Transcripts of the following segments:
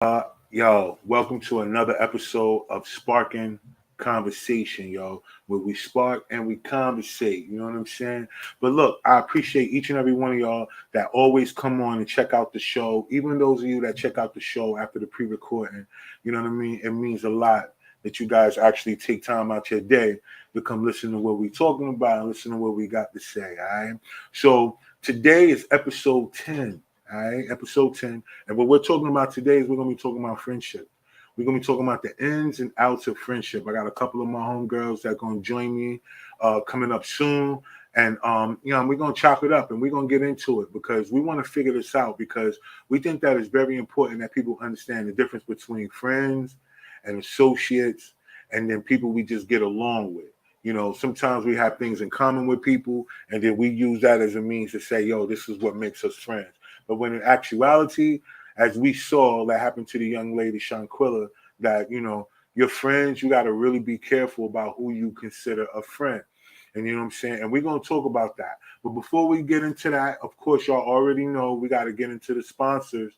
Welcome to another episode of Sparking Conversation, where we spark and we conversate. You know what I'm saying? But look, I appreciate each and every one of y'all that always come on and check out the show. Even those of you that check out the show after the pre-recording, you know what I mean? It means a lot that you guys actually take time out your day to come listen to what we're talking about and listen to what we got to say. All right. So today is episode 10. All right, episode 10. And what we're talking about today is we're going to be talking about friendship. We're going to be talking about the ins and outs of friendship. I got a couple of my homegirls that are going to join me coming up soon. And, we're going to chop it up and we're going to get into it because we want to figure this out because we think that it's very important that people understand the difference between friends and associates and then people we just get along with. You know, sometimes we have things in common with people and then we use that as a means to say, yo, this is what makes us friends. But when in actuality, as we saw that happened to the young lady, Shanquilla, that, your friends, you got to really be careful about who you consider a friend. And you know what I'm saying? And we're going to talk about that. But before we get into that, of course, y'all already know we got to get into the sponsors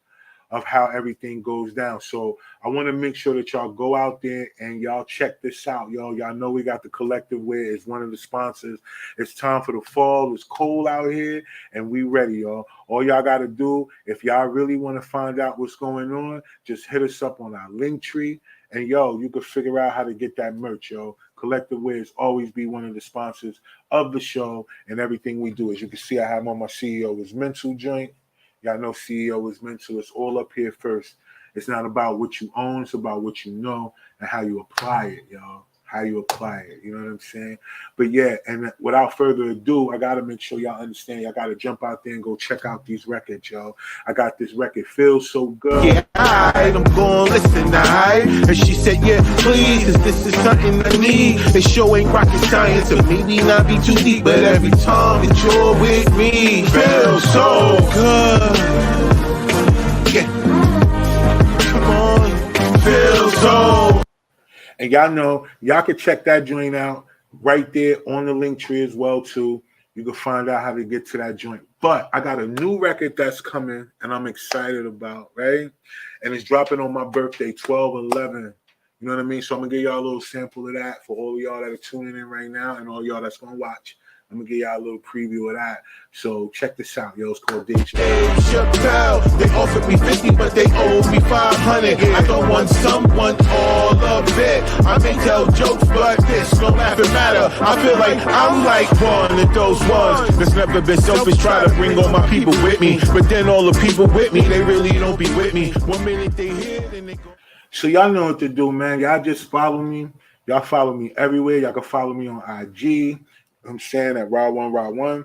of how everything goes down. So I want to make sure that y'all go out there and y'all check this out, yo. Y'all know we got the Collective Wear as one of the sponsors. It's time for the fall. It's cold out here, and we ready, y'all. All y'all got to do, if y'all really want to find out what's going on, just hit us up on our link tree, and yo, you can figure out how to get that merch, yo. Collective Wear is always be one of the sponsors of the show and everything we do. As you can see, I have on my CEO's mental joint. Y'all know CEO is mental. It's all up here first. It's not about what you own. It's about what you know and how you apply it, y'all. How you apply it. You know what I'm saying? But yeah, and without further ado, I got to make sure y'all understand. Y'all got to jump out there and go check out these records, y'all. I got this record, Feels So Good. Yeah, I'm going to listen, alright? And she said, yeah, please, cause this is something I need. The show ain't rocket science, and maybe not be too deep, but every time that you're with me, feels so good. Yeah, come on, feels so. And y'all know, y'all can check that joint out right there on the link tree as well, too. You can find out how to get to that joint. But I got a new record that's coming and I'm excited about, right? And it's dropping on my birthday, 12/11. You know what I mean? So I'm going to give y'all a little sample of that for all of y'all that are tuning in right now and all y'all that's going to watch. I'm going to give y'all a little preview of that. So check this out, yo. It's called Dave Chappelle. They offered me 50, but they owed me 500. I don't want some, want all of it. I may tell jokes, but this don't even matter. I feel like I'm like one of those ones that's never been selfish. Try to bring all my people with me, but then all the people with me, they really don't be with me. 1 minute they here, then they go. So y'all know what to do, man. Y'all just follow me. Y'all follow me everywhere. Y'all can follow me on IG. I'm saying at Rod1.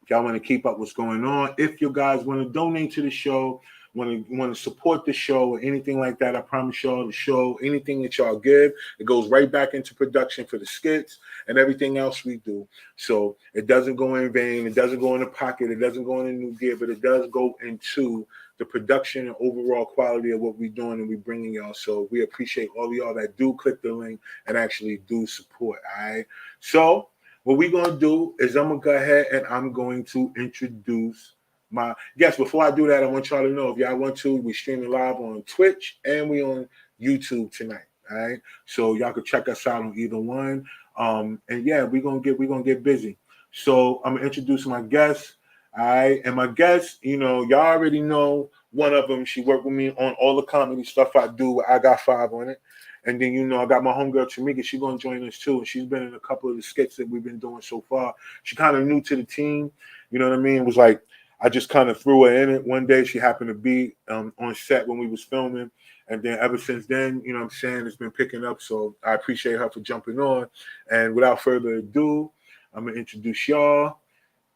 If y'all want to keep up what's going on, if you guys want to donate to the show, want to support the show or anything like that, I promise y'all the show, anything that y'all give, it goes right back into production for the skits and everything else we do. So it doesn't go in vain. It doesn't go in the pocket. It doesn't go in new gear, but it does go into the production and overall quality of what we're doing and we're bringing y'all. So we appreciate all of y'all that do click the link and actually do support. All right. So what we're going to do is I'm going to go ahead and I'm going to introduce my guest. Before I do that, I want y'all to know if y'all want to, we're streaming live on Twitch and we on YouTube tonight. All right. So y'all can check us out on either one. And yeah, we're gonna get busy. So I'm gonna introduce my guest. All right. And my guest, y'all already know one of them. She worked with me on all the comedy stuff I do. I got 5 on it. And then, I got my homegirl, Tamika. She's going to join us, too. And she's been in a couple of the skits that we've been doing so far. She kind of new to the team. You know what I mean? It was like I just kind of threw her in it one day. She happened to be on set when we was filming. And then ever since then, you know what I'm saying, it's been picking up. So I appreciate her for jumping on. And without further ado, I'm going to introduce y'all.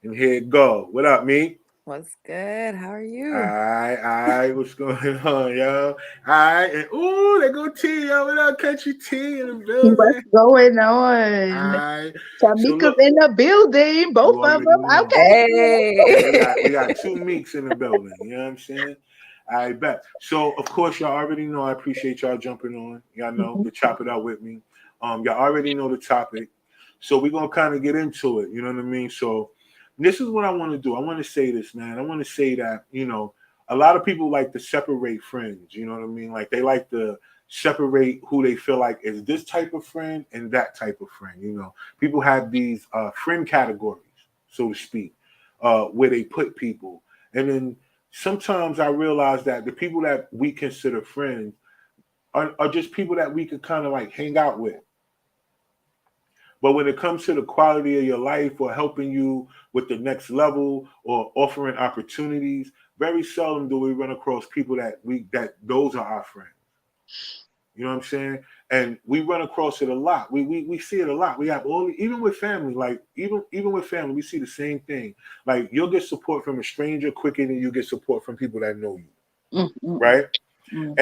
And here it go. What up, me? What's good? How are you? All right. What's going on, yo? All right. And ooh, they go T, yo. What up, Country T in the building? What's going All on? right. Tamika's in the building, both of them. know. Okay. Hey. We got 2 Meeks in the building. You know what I'm saying? I bet. So, of course, y'all already know I appreciate y'all jumping on. Y'all know to chop it out with me. Y'all already know the topic. So we're going to kind of get into it. You know what I mean? So this is what I want to do. I want to say this, man. I want to say that, a lot of people like to separate friends. You know what I mean? Like they like to separate who they feel like is this type of friend and that type of friend. You know, people have these friend categories, so to speak, where they put people. And then sometimes I realize that the people that we consider friends are just people that we could kind of like hang out with. But when it comes to the quality of your life or helping you with the next level or offering opportunities, very seldom do we run across people that those are our friends. You know what I'm saying? And we run across it a lot. We see it a lot. We have even with family, like even with family, we see the same thing. Like you'll get support from a stranger quicker than you get support from people that know you. Mm-hmm. Right? Mm-hmm.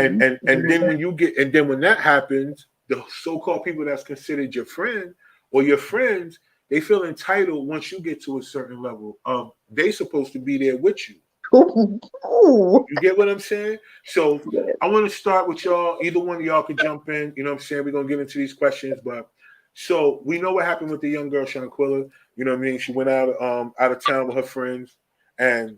And then when that happens, the so-called people that's considered your friend or your friends, they feel entitled once you get to a certain level. They supposed to be there with you. Ooh. You get what I'm saying? So Yes. I want to start with y'all. Either one of y'all could jump in. You know what I'm saying? We're gonna get into these questions, but so we know what happened with the young girl Shanquilla. You know what I mean? She went out of town with her friends, and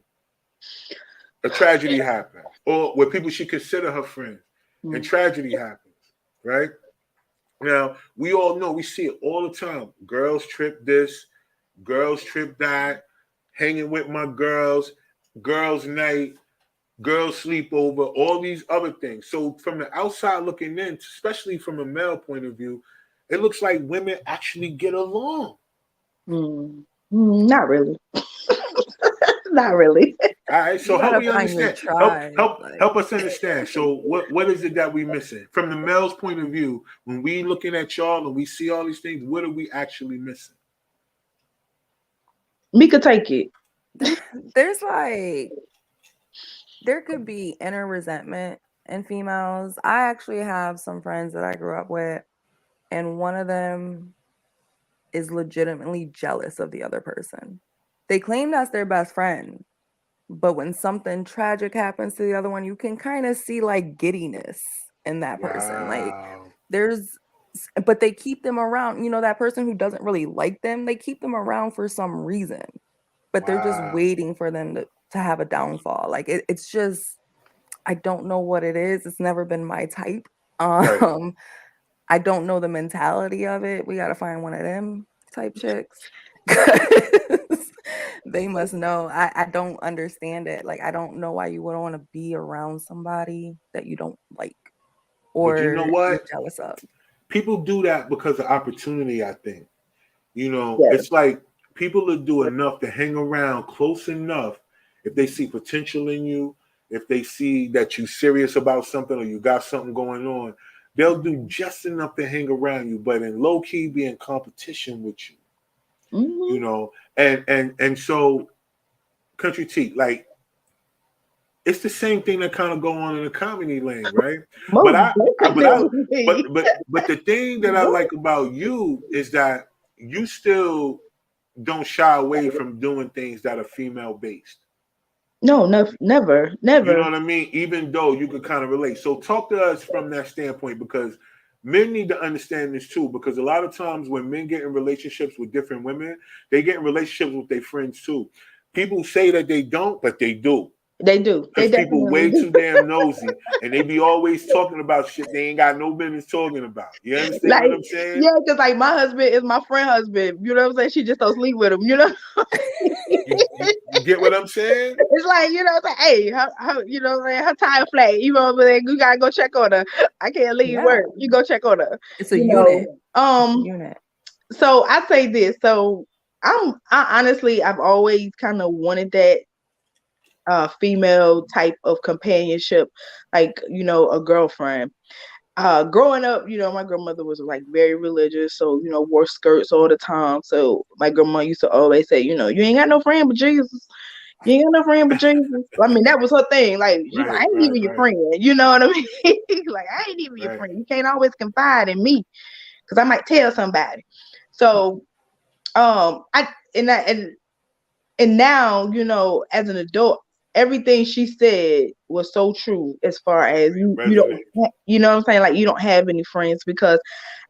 a tragedy happened, or with people she consider her friends, and tragedy happens. Right now, we all know, we see it all the time. Girls trip this, girls trip that, hanging with my girls, girls night, girls sleepover, all these other things. So from the outside looking in, especially from a male point of view, it looks like women actually get along. Not really. Not really. All right, so You help gotta me find your understand. tribe. Help us understand. So what is it that we missing from the male's point of view? When we looking at y'all and we see all these things, what are we actually missing? Mika, take it. There's like, there could be inner resentment in females. I actually have some friends that I grew up with, and one of them is legitimately jealous of the other person. They claim that's their best friend, but when something tragic happens to the other one, you can kind of see like giddiness in that person. Like but they keep them around. You know, that person who doesn't really like them, they keep them around for some reason, but they're just waiting for them to have a downfall. Like it's just, I don't know what it is. It's never been my type. Right. I don't know the mentality of it. We got to find one of them type chicks. They must know. I don't understand it. Like, I don't know why you wouldn't want to be around somebody that you don't like or But you know what? you're jealous of. People do that because of opportunity, I think. You know, Yes. it's like people will do enough to hang around close enough if they see potential in you, if they see that you're serious about something or you got something going on, they'll do just enough to hang around you, but in low key be in competition with you. You know, and so Country T, like it's the same thing that kind of go on in the comedy lane, right? But the thing that I like about you is that you still don't shy away from doing things that are female based. No, never. You know what I mean? Even though you could kind of relate. So talk to us from that standpoint, because men need to understand this too, because a lot of times when men get in relationships with different women, they get in relationships with their friends too. People say that they don't, but they do. They do. They people way too damn nosy, and they be always talking about shit they ain't got no business talking about. You understand like, what I'm saying? Yeah, because like my husband is my friend husband. You know what I'm saying? She just don't sleep with him. You know. you get what I'm saying? It's like, you know, it's like, hey, her you know, her tire flat. You know, you gotta go check on her. I can't leave work. You go check on her. It's a unit. Unit. So I say this. So I honestly, I've always kind of wanted that female type of companionship, like, you know, a girlfriend. Growing up, you know, my grandmother was like very religious, so, you know, wore skirts all the time. So my grandma used to always say, you know, you ain't got no friend but Jesus. You ain't got no friend but Jesus. I mean, that was her thing. Like, I ain't even your friend. You know what I mean? Like, I ain't even your friend. You can't always confide in me because I might tell somebody. So, and now, you know, as an adult, everything she said was so true as far as you don't, you know what I'm saying? Like, you don't have any friends, because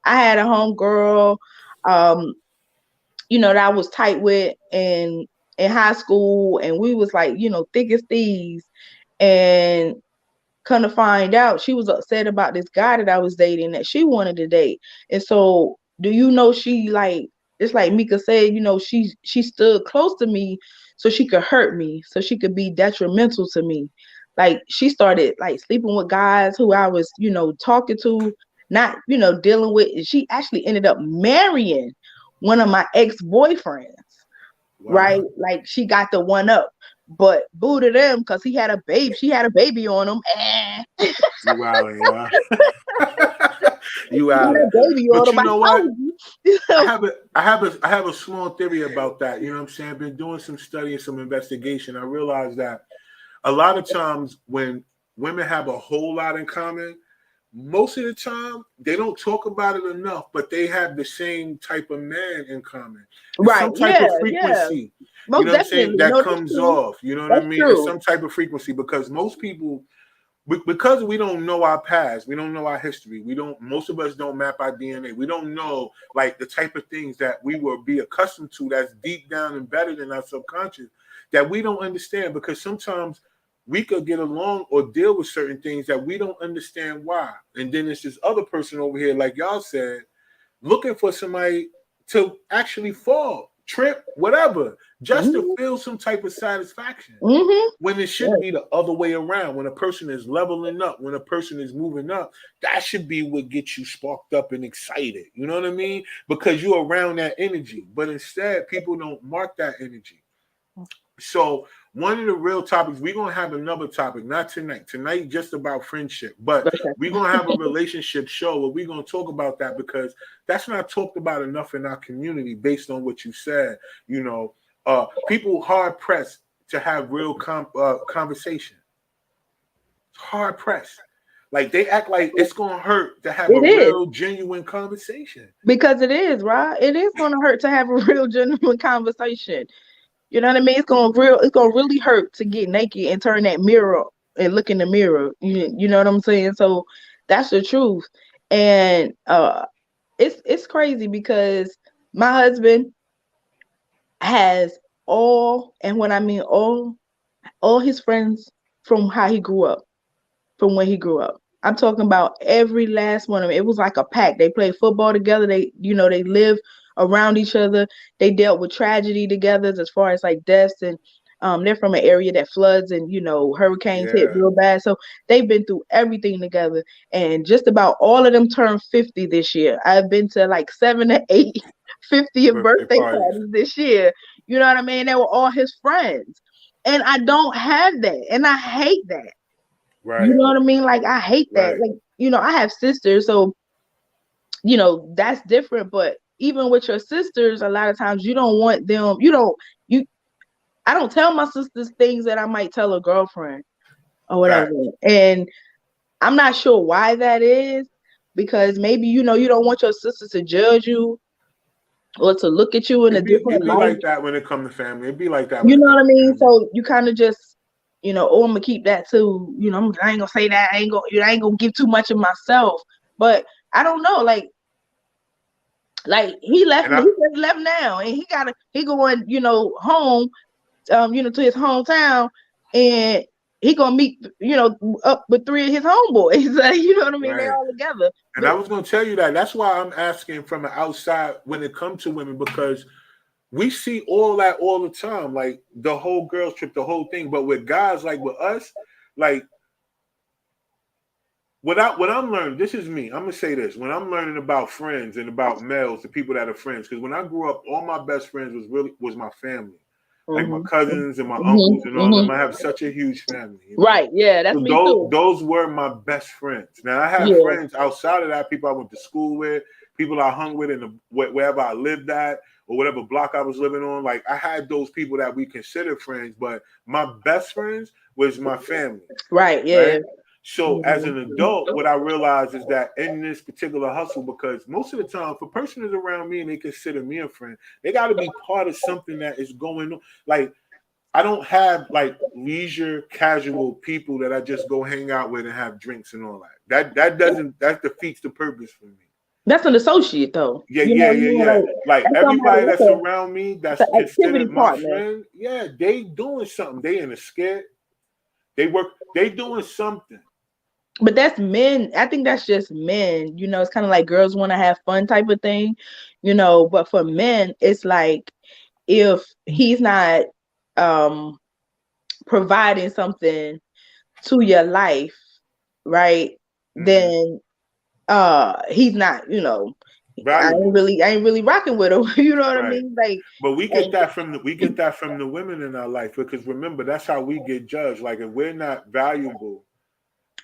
I had a homegirl, you know, that I was tight with in high school, and we was like, you know, thick as thieves. And come to find out, she was upset about this guy that I was dating that she wanted to date. And so, do you know, she like, just like Mika said, you know, she stood close to me so she could hurt me, so she could be detrimental to me. Like, she started like sleeping with guys who I was, you know, talking to, not, you know, dealing with. And she actually ended up marrying one of my ex-boyfriends. Wow. Right? Like, she got the one up. But boo to them, because he had a baby. She had a baby on him. You out, yeah. You He had out. a baby on But him. you know what? I I have a small theory about that. You know what I'm saying? I've been doing some study and some investigation. I realized that a lot of times when women have a whole lot in common, most of the time they don't talk about it enough, but they have the same type of man in common. It's Right. some type of frequency. Most You know what I'm saying? definitely. That No, comes that's true. off. You know what I That's mean? It's true. some type of frequency because most people, because we don't know our past, we don't know our history. Most of us don't map our DNA. We don't know like the type of things that we will be accustomed to that's deep down embedded in our subconscious that we don't understand, because sometimes we could get along or deal with certain things that we don't understand why. And then it's this other person over here, like y'all said, looking for somebody to actually fall, trip, whatever, just to feel some type of satisfaction. When it should be the other way around. When a person is leveling up, when a person is moving up, that should be what gets you sparked up and excited. You know what I mean? Because you're around that energy. But instead, people don't mark that energy. So one of the real topics, we're going to have another topic, not tonight. Tonight, just about friendship. But we're going to have a relationship show where we're going to talk about that, because that's not talked about enough in our community based on what you said. You know, people hard pressed to have real conversation. Hard pressed. Like, they act like it's going to hurt to have a real, genuine conversation. Because it is, right? It is going to hurt to have a real, genuine conversation. You know what I mean? It's gonna really hurt to get naked and turn that mirror and look in the mirror. You know what I'm saying? So that's the truth. And it's crazy because my husband has all, and when I mean all his friends from how he grew up, from when he grew up. I'm talking about every last one of them. It was like a pack. They played football together. They live around each other. They dealt with tragedy together as far as like deaths, and they're from an area that floods and hurricanes hit real bad. So they've been through everything together. And just about all of them turned 50 this year. I've been to like 7 or 8 50th birthday parties this year. You know what I mean? They were all his friends. And I don't have that. And I hate that. Right. You know what I mean? Like, I hate that. Like, I have sisters, so that's different. But even with your sisters, a lot of times you don't want them, I don't tell my sisters things that I might tell a girlfriend or whatever. Right. And I'm not sure why that is, because maybe you don't want your sisters to judge you or to look at you in a different light. It'd be like that when it comes to family. It'd be like that. You know what I mean? So you kind of just, oh, I'm gonna keep that too. I ain't gonna say that. I ain't gonna give too much of myself. But I don't know, like he left. He just left now, and he going, home, to his hometown, and he gonna meet, up with 3 of his homeboys. You know what I mean? Right. They're all together. And I was gonna tell you that. That's why I'm asking from the outside when it comes to women, because we see all that all the time, like the whole girls trip, the whole thing. But with guys, like with us, like what I'm learning, this is me. I'm gonna say this: when I'm learning about friends and about males, the people that are friends, because when I grew up, all my best friends was my family, like my cousins and my uncles and all them. I have such a huge family. Right? Yeah, that's so me too. Those were my best friends. Now I have friends outside of that, people I went to school with, people I hung with in wherever I lived at, or whatever block I was living on. Like, I had those people that we considered friends, but my best friends was my family. Right, yeah. Right? So as an adult, what I realized is that in this particular hustle, because most of the time, if a person is around me and they consider me a friend, they got to be part of something that is going on. Like, I don't have like leisure, casual people that I just go hang out with and have drinks and all that. That defeats the purpose for me. That's an associate, though. Yeah. Like everybody that's around me, that's considered my friend. Yeah, they doing something. They in a skit. They doing something. But that's men. I think that's just men. You know, it's kind of like girls want to have fun type of thing, you know. But for men, it's like if he's not providing something to your life, right? Mhm. Then he's not, you know, I Valuable. ain't really rocking with him. You know what I Right. mean? Like, But we get and, that from the women in our life, because remember, that's how we get judged. Like if we're not valuable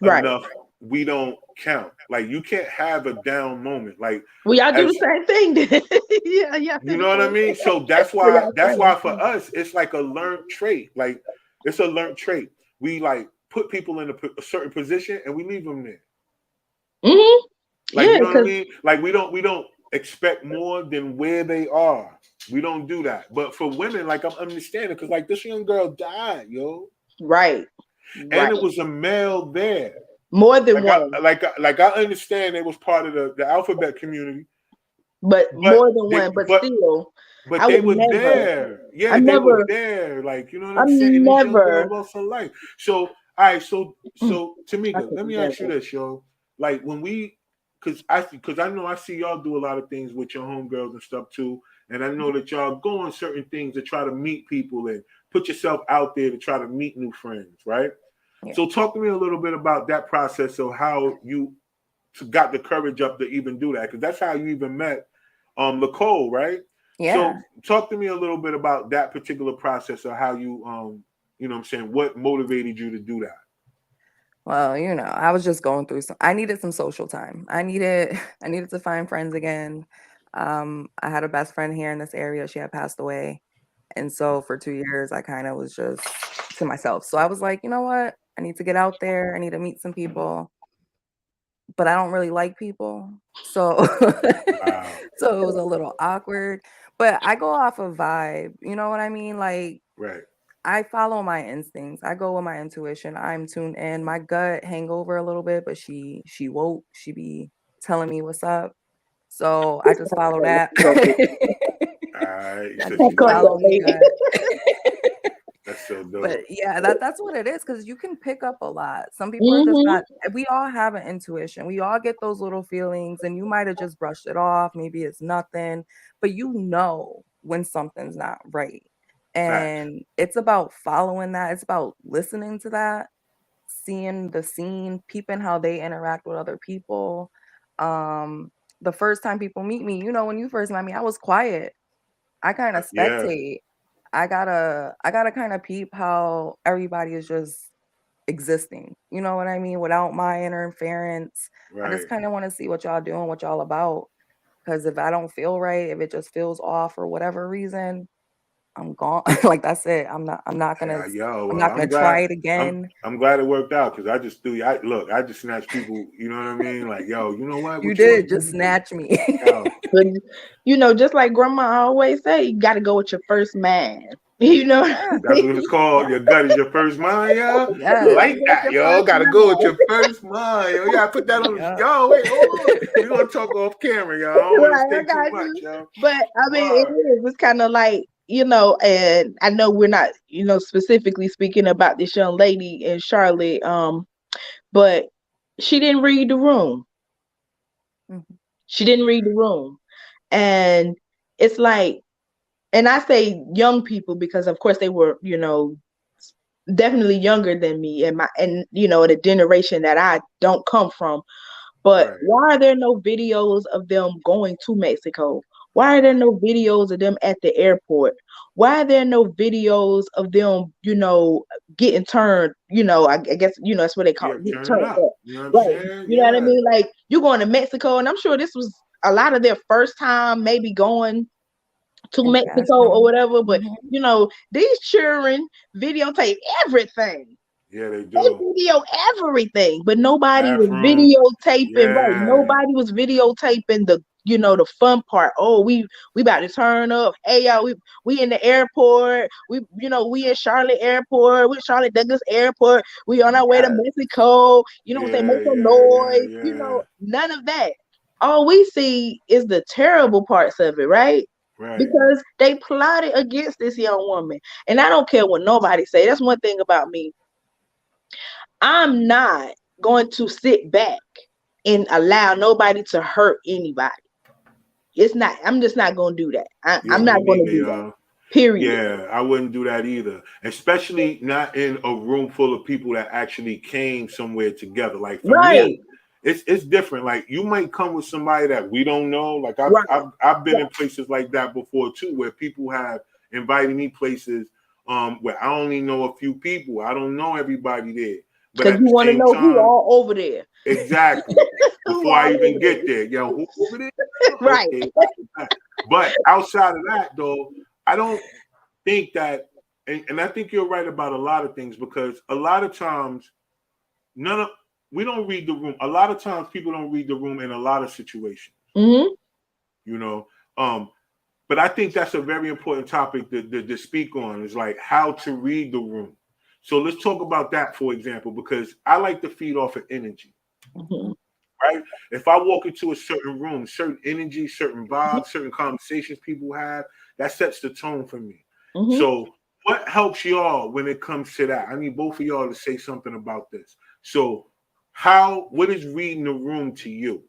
right. enough, we don't count. Like you can't have a down moment. Like Well, y'all do as the same thing then. Yeah, yeah. you know what I mean? So that's Well, why y'all for friends. us it's like a learned trait. Like it's a learned trait. We like put people in a certain position and we leave them there. Mm-hmm. Like Yeah, you know what I because mean? Like we don't expect more than where they are. We don't do that. But for women, like I'm understanding, because like this young girl died, yo, right, and right. it was a male there. More than one, Like I understand it was part of the alphabet community, but but more than they one. But still, but I they would were never. there. Yeah, I'm they were never. there. Like you know what I'm saying. I'm This young girl never. lost her life. So all right, so I Tamika, let couldn't me do ask you this, yo. Like when we, because I know I see y'all do a lot of things with your homegirls and stuff too, and I know that y'all go on certain things to try to meet people and put yourself out there to try to meet new friends, right? Yeah. So talk to me a little bit about that process of how you got the courage up to even do that, because that's how you even met Nicole, right? So Yeah. talk to me a little bit about that particular process of how you you know what I'm saying, what motivated you to do that. Well, you know, I was just going through I needed some social time. I needed to find friends again. I had a best friend here in this area. She had passed away. And so for 2 years, I kind of was just to myself. So I was like, you know what? I need to get out there. I need to meet some people, but I don't really like people. So Wow. so it was a little awkward. But I go off of vibe. You know what I mean? Like Right. I follow my instincts. I go with my intuition. I'm tuned in. My gut hangover a little bit, but she woke. She be telling me what's up. So I just follow that. All right. You I said just she woke. follow me gut. That's so But dope. yeah, that's what it is, because you can pick up a lot. Some people are just Mm-hmm. not. We all have an intuition. We all get those little feelings, and you might have just brushed it off. Maybe it's nothing, but you know when something's not right. Facts. And it's about following that. It's about listening to that, seeing the scene, peeping how they interact with other people. Um, the first time people meet me, you know, when you first met me, I was quiet. I kind of Yeah. spectate. I gotta kind of peep how everybody is just existing. You know what I mean? Without my interference. I just Right. kind of want to see what y'all doing, what y'all about. Because if I don't feel right, if it just feels off for whatever reason, I'm gone. Like that's it. Yeah, yo, I'm well, not gonna try it again. I'm glad it worked out, because I just threw. I just snatched people. You know what I mean? Like, yo, you know what? You What you want did to just do? snatch me. Yo, But you know, just like grandma always say, you got to go with your first man. You know what I Yeah. that's what mean? it's called. Your gut is your first mind, yo. I You Yes. got to like go with that, your yo. first Gotta go with man. your first mind, yo. Yeah, put that on. Yeah. Yo, wait, hold on. We're gonna talk off camera, yo. I don't want to Right, I say too got much, you. yo. But I mean, it Word. is. It's kind of like, you know, and I know we're not, you know, specifically speaking about this young lady in Charlotte, but she didn't read the room. Mhm. She didn't read the room. And it's like, and I say young people because of course they were, you know, definitely younger than me and you know, the generation that I don't come from. But Right. why are there no videos of them going to Mexico? Why are there no videos of them at the airport? Why are there no videos of them, you know, getting turned, you know, I guess, you know, that's what they call Yeah, it, get turn it turned up. up. You know what I'm Right. saying? You know what I Yeah. mean? Like you're going to Mexico, and I'm sure this was a lot of their first time maybe going to Mexico or International. whatever. But Mhm. you know, these children videotape everything. Yeah, they They do. video everything, but nobody was Bathroom. videotaping. Right, Yeah. nobody was videotaping the, you know, the fun part. Oh, we about to turn up. Hey y'all, we in the airport. We, you know, we in Charlotte Airport. We Charlotte Douglas Airport. We on our way to Yes. Mexico. You know what I'm saying? Yeah, Make some yeah, yeah, noise. You yeah. know, none of that. All we see is the terrible parts of it, right? Right. Because they plotted against this young woman. And I don't care what nobody say. That's one thing about me. I'm not going to sit back and allow nobody to hurt anybody. It's not. I'm just not going to do that. Yeah, I'm me not going to neither, do that. y'all. Period. Yeah, I wouldn't do that either. Especially not in a room full of people that actually came somewhere together. Like for Right. me, it's different. Like you might come with somebody that we don't know. Like I've Right. I've been in places like that before too, where people have invited me places where I only know a few people. I don't know everybody there. But Because at you the want to same know who time, all over there. exactly. Who Before I all even over get there. there, yo, who over there? Right. Okay, but outside of that, though, I don't think that, and I think you're right about a lot of things because a lot of times, we don't read the room. A lot of times, people don't read the room in a lot of situations. Mm-hmm. You know, but I think that's a very important topic to speak on. Is like how to read the room. So let's talk about that, for example, because I like to feed off of energy. Mm-hmm. Right? If I walk into a certain room, certain energy, certain vibes, certain conversations people have, that sets the tone for me. Mm-hmm. So, what helps y'all when it comes to that? I need both of y'all to say something about this. So, what is reading the room to you?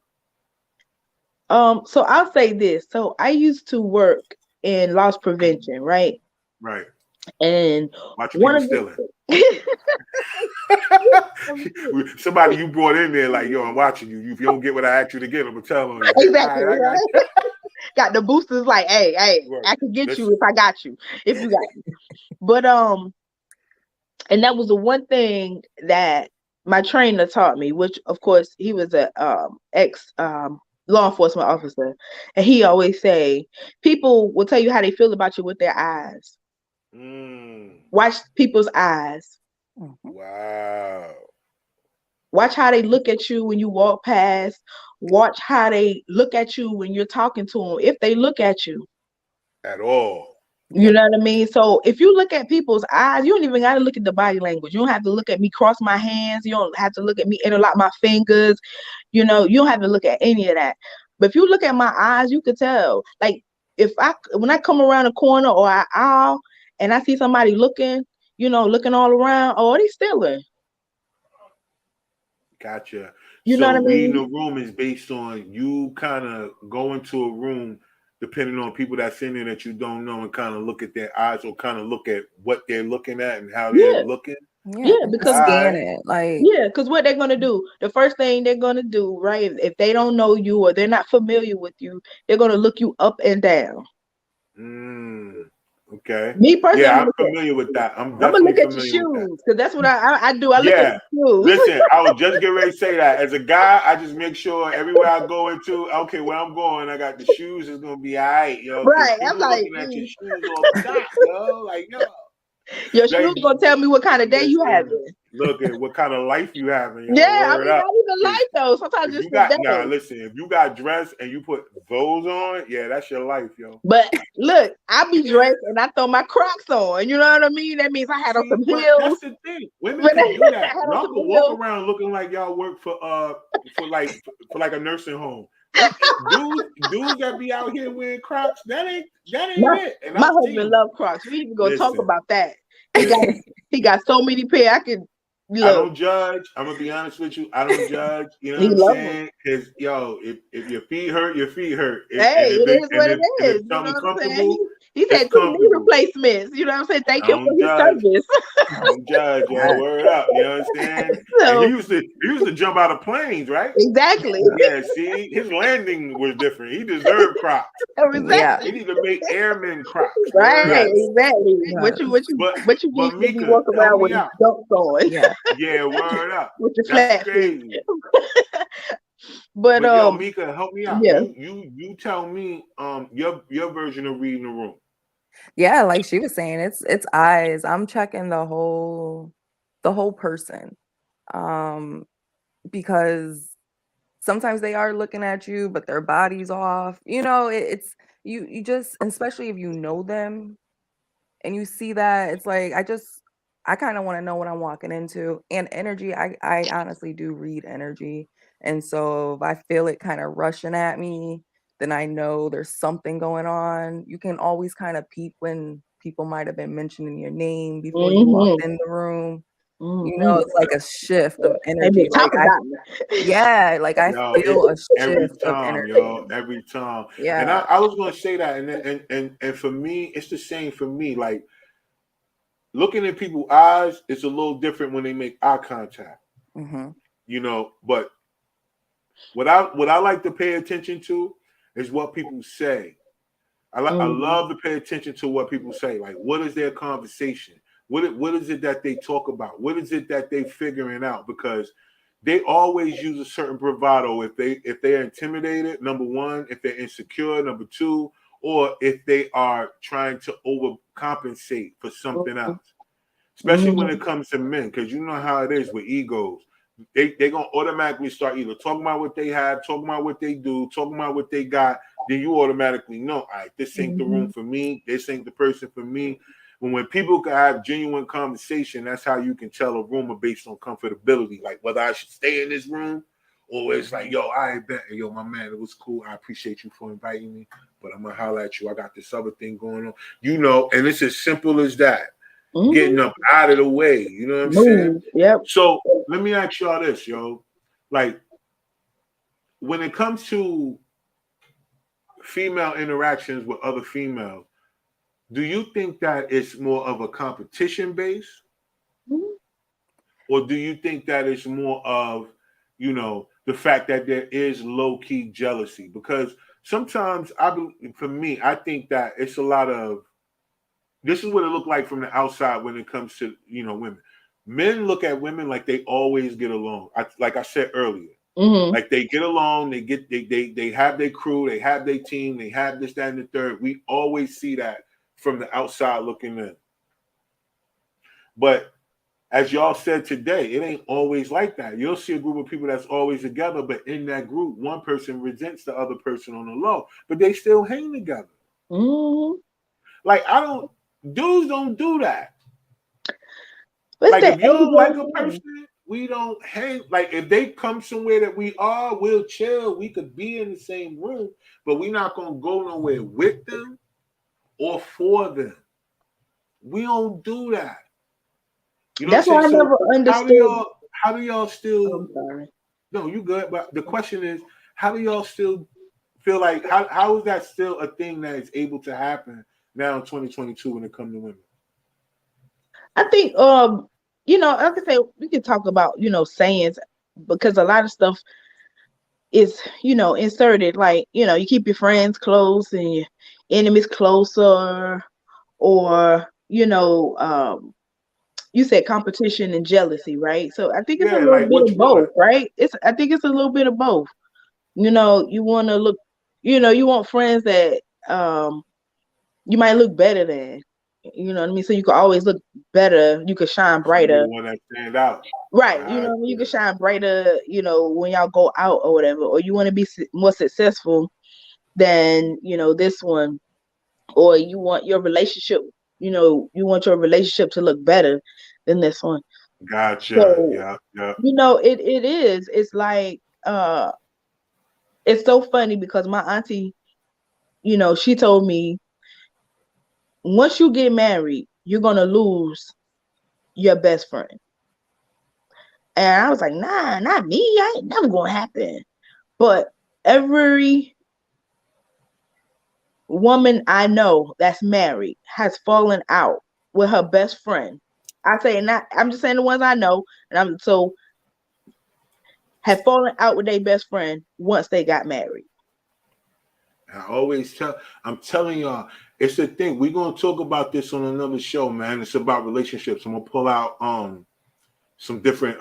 So I'll say this. So I used to work in loss prevention, right? Right. And Watching one people of stealing. the Somebody you brought in there, like, yo, I'm watching you. If you don't get what I asked you to get, I'm gonna tell on you. exactly, All right, I got right? you. Got the boosters like, hey, Right. I can get Listen. you if I got you, if you got me. But and that was the one thing that my trainer taught me, which of course he was a ex law enforcement officer, and he always say people will tell you how they feel about you with their eyes. Watch people's eyes. Wow. Watch how they look at you when you walk past. Watch how they look at you when you're talking to them, if they look at you. At all. You know what I mean? So if you look at people's eyes, you don't even got to look at the body language. You don't have to look at me cross my hands. You don't have to look at me interlock my fingers. You know, you don't have to look at any of that. But if you look at my eyes, you could tell. Like when I come around a corner or an aisle and I see somebody looking, looking all around, oh, they stealing. Gotcha. You know what I So reading mean? the room is based on you kind of going to a room, depending on people that's in there that you don't know, and kind of look at their eyes or kind of look at what they're looking at and how they're Yeah. looking. Yeah, because scan it. Like, yeah, because what they're gonna do, the first thing they're gonna do, right? If they don't know you or they're not familiar with you, they're gonna look you up and down. Okay. Me personally, Yeah, I'm familiar with that. I'm I'm gonna definitely look at your familiar with that. shoes because that's what I do. I look at Yeah. your shoes. Listen, I was just getting ready to say that. As a guy, I just make sure everywhere I go into, okay, where I'm going, I got the shoes is gonna be all right, yo. Right. People I'm like, looking at your shoes all the time, yo. Like, yo. your shoes gonna tell me what kind of day you Listen, having. look at what kind of life you having, yo. Yeah, I Word mean, up. not even life though. Sometimes If just you the got day. listen, if you got dressed and you put those on, yeah, that's your life, yo. But look, I be dressed and I throw my Crocs on. You know what I mean? That means I had on some But heels. that's the thing. Women can do I that. had on Y'all some can walk heels. around looking like y'all work for like a nursing home. Dudes that be out here wearing Crocs, that ain't it. And My I've seen husband love Crocs. We even gonna talk Listen. about that. He got so many pair. I could I look. don't judge. I'm gonna be honest with you. I don't judge. You know He what I'm love saying? Because if your feet hurt, your feet hurt. Hey, it is what it And if is. You know something what I'm saying? comfortable, He said it's 2 knee comfortable. replacements. You know what I'm saying? Thank I him for don't his judge. service. I don't judge, yo. Word up. You understand? And So he used to jump out of planes, right? exactly. Yeah, see, his landing was different. He deserved Crocs. yeah. They need to make airmen Crocs. Right, Word up. exactly. Yes. What you need to be Mika, walking help around me with out. dunks on. Yeah. Yeah, word up. With your That's flat feet. crazy. But yo, Mika, help me out. yeah. You tell me your version of reading the room. Yeah, like she was saying, it's eyes. I'm checking the whole person. Because sometimes they are looking at you, but their body's off. It's you just, especially if you know them and you see that, it's like I kind of want to know what I'm walking into. And energy, I honestly do read energy. And so if I feel it kind of rushing at me, then I know there's something going on. You can always kind of peep when people might have been mentioning your name before you walked in the room. You know, it's like a shift of They energy. been talking about me. Yeah, like I Yo, feel a every shift of time, energy. yo, every time. And Yeah. I was gonna say that, and for me, it's the same for me. Like looking in people's eyes, it's a little different when they make eye contact. Mm-hmm. You know, but what I like to pay attention to is what people say. I love to pay attention to what people say. Like, what is their conversation? What is it that they talk about? What is it that they figuring out? Because they always use a certain bravado if they're intimidated. Number one, if they're insecure. Number two, or if they are trying to overcompensate for something else. Especially when it comes to men, because you know how it is with egos. They gonna automatically start either talking about what they have, talking about what they do, talking about what they got. Then you automatically know, all right, this ain't the room for me. This ain't the person for me. When people can have genuine conversation, that's how you can tell a room based on comfortability, like whether I should stay in this room or it's like, yo, I bet, yo, my man, it was cool. I appreciate you for inviting me, but I'm gonna holler at you. I got this other thing going on, you know, and it's as simple as that. Getting up out of the way, you know what I'm saying? Yep. So let me ask y'all this, yo. Like, when it comes to female interactions with other females, do you think that it's more of a competition base? Or do you think that it's more of, you know, the fact that there is low-key jealousy? Because sometimes for me, I think that it's a lot of, this is what it looked like from the outside when it comes to, you know, women. Men look at women like they always get along. Like I said earlier, like they get along, they have their crew, they have their team, they have this, that, and the third. We always see that from the outside looking in. But as y'all said today, it ain't always like that. You'll see a group of people that's always together, but in that group, one person resents the other person on the low, but they still hang together. Like dudes don't do that. Like if you don't like a person, we don't hang. Like if they come somewhere that we'll chill. We could be in the same room, but we're not gonna go nowhere with them or for them. We don't do that. You know That's what why I I'm saying? never So understood. how do y'all still? I'm sorry. No, you good. But the question is, how do y'all still feel like how is that still a thing that is able to happen now in 2022 when it comes to women? I think you know, like I say, we can talk about, you know, sayings, because a lot of stuff is, you know, inserted. Like, you know, you keep your friends close and your enemies closer, or, you know, you said competition and jealousy, right? So I think it's a Yeah, little like bit which of one? both, right? I think it's a little bit of both. You know, you want to look, you know, you want friends that you might look better than, you know what I mean? So you can always look better, you could shine So you brighter. the one that stand out. Right, you know, you can shine brighter, you know, when y'all go out or whatever, or you want to be more successful than, you know, this one, or you want your relationship, you know, you want your relationship to look better than this one. Gotcha. So, Yeah, yeah. you know, it's like it's so funny because my auntie, you know, she told me, once you get married, you're gonna lose your best friend. And I was like, nah, not me. I ain't never gonna happen. But every woman I know that's married has fallen out with her best friend. I'm just saying the ones I know, and have fallen out with their best friend once they got married. I'm telling y'all, it's a thing. We're gonna talk about this on another show, man. It's about relationships. I'm gonna pull out some different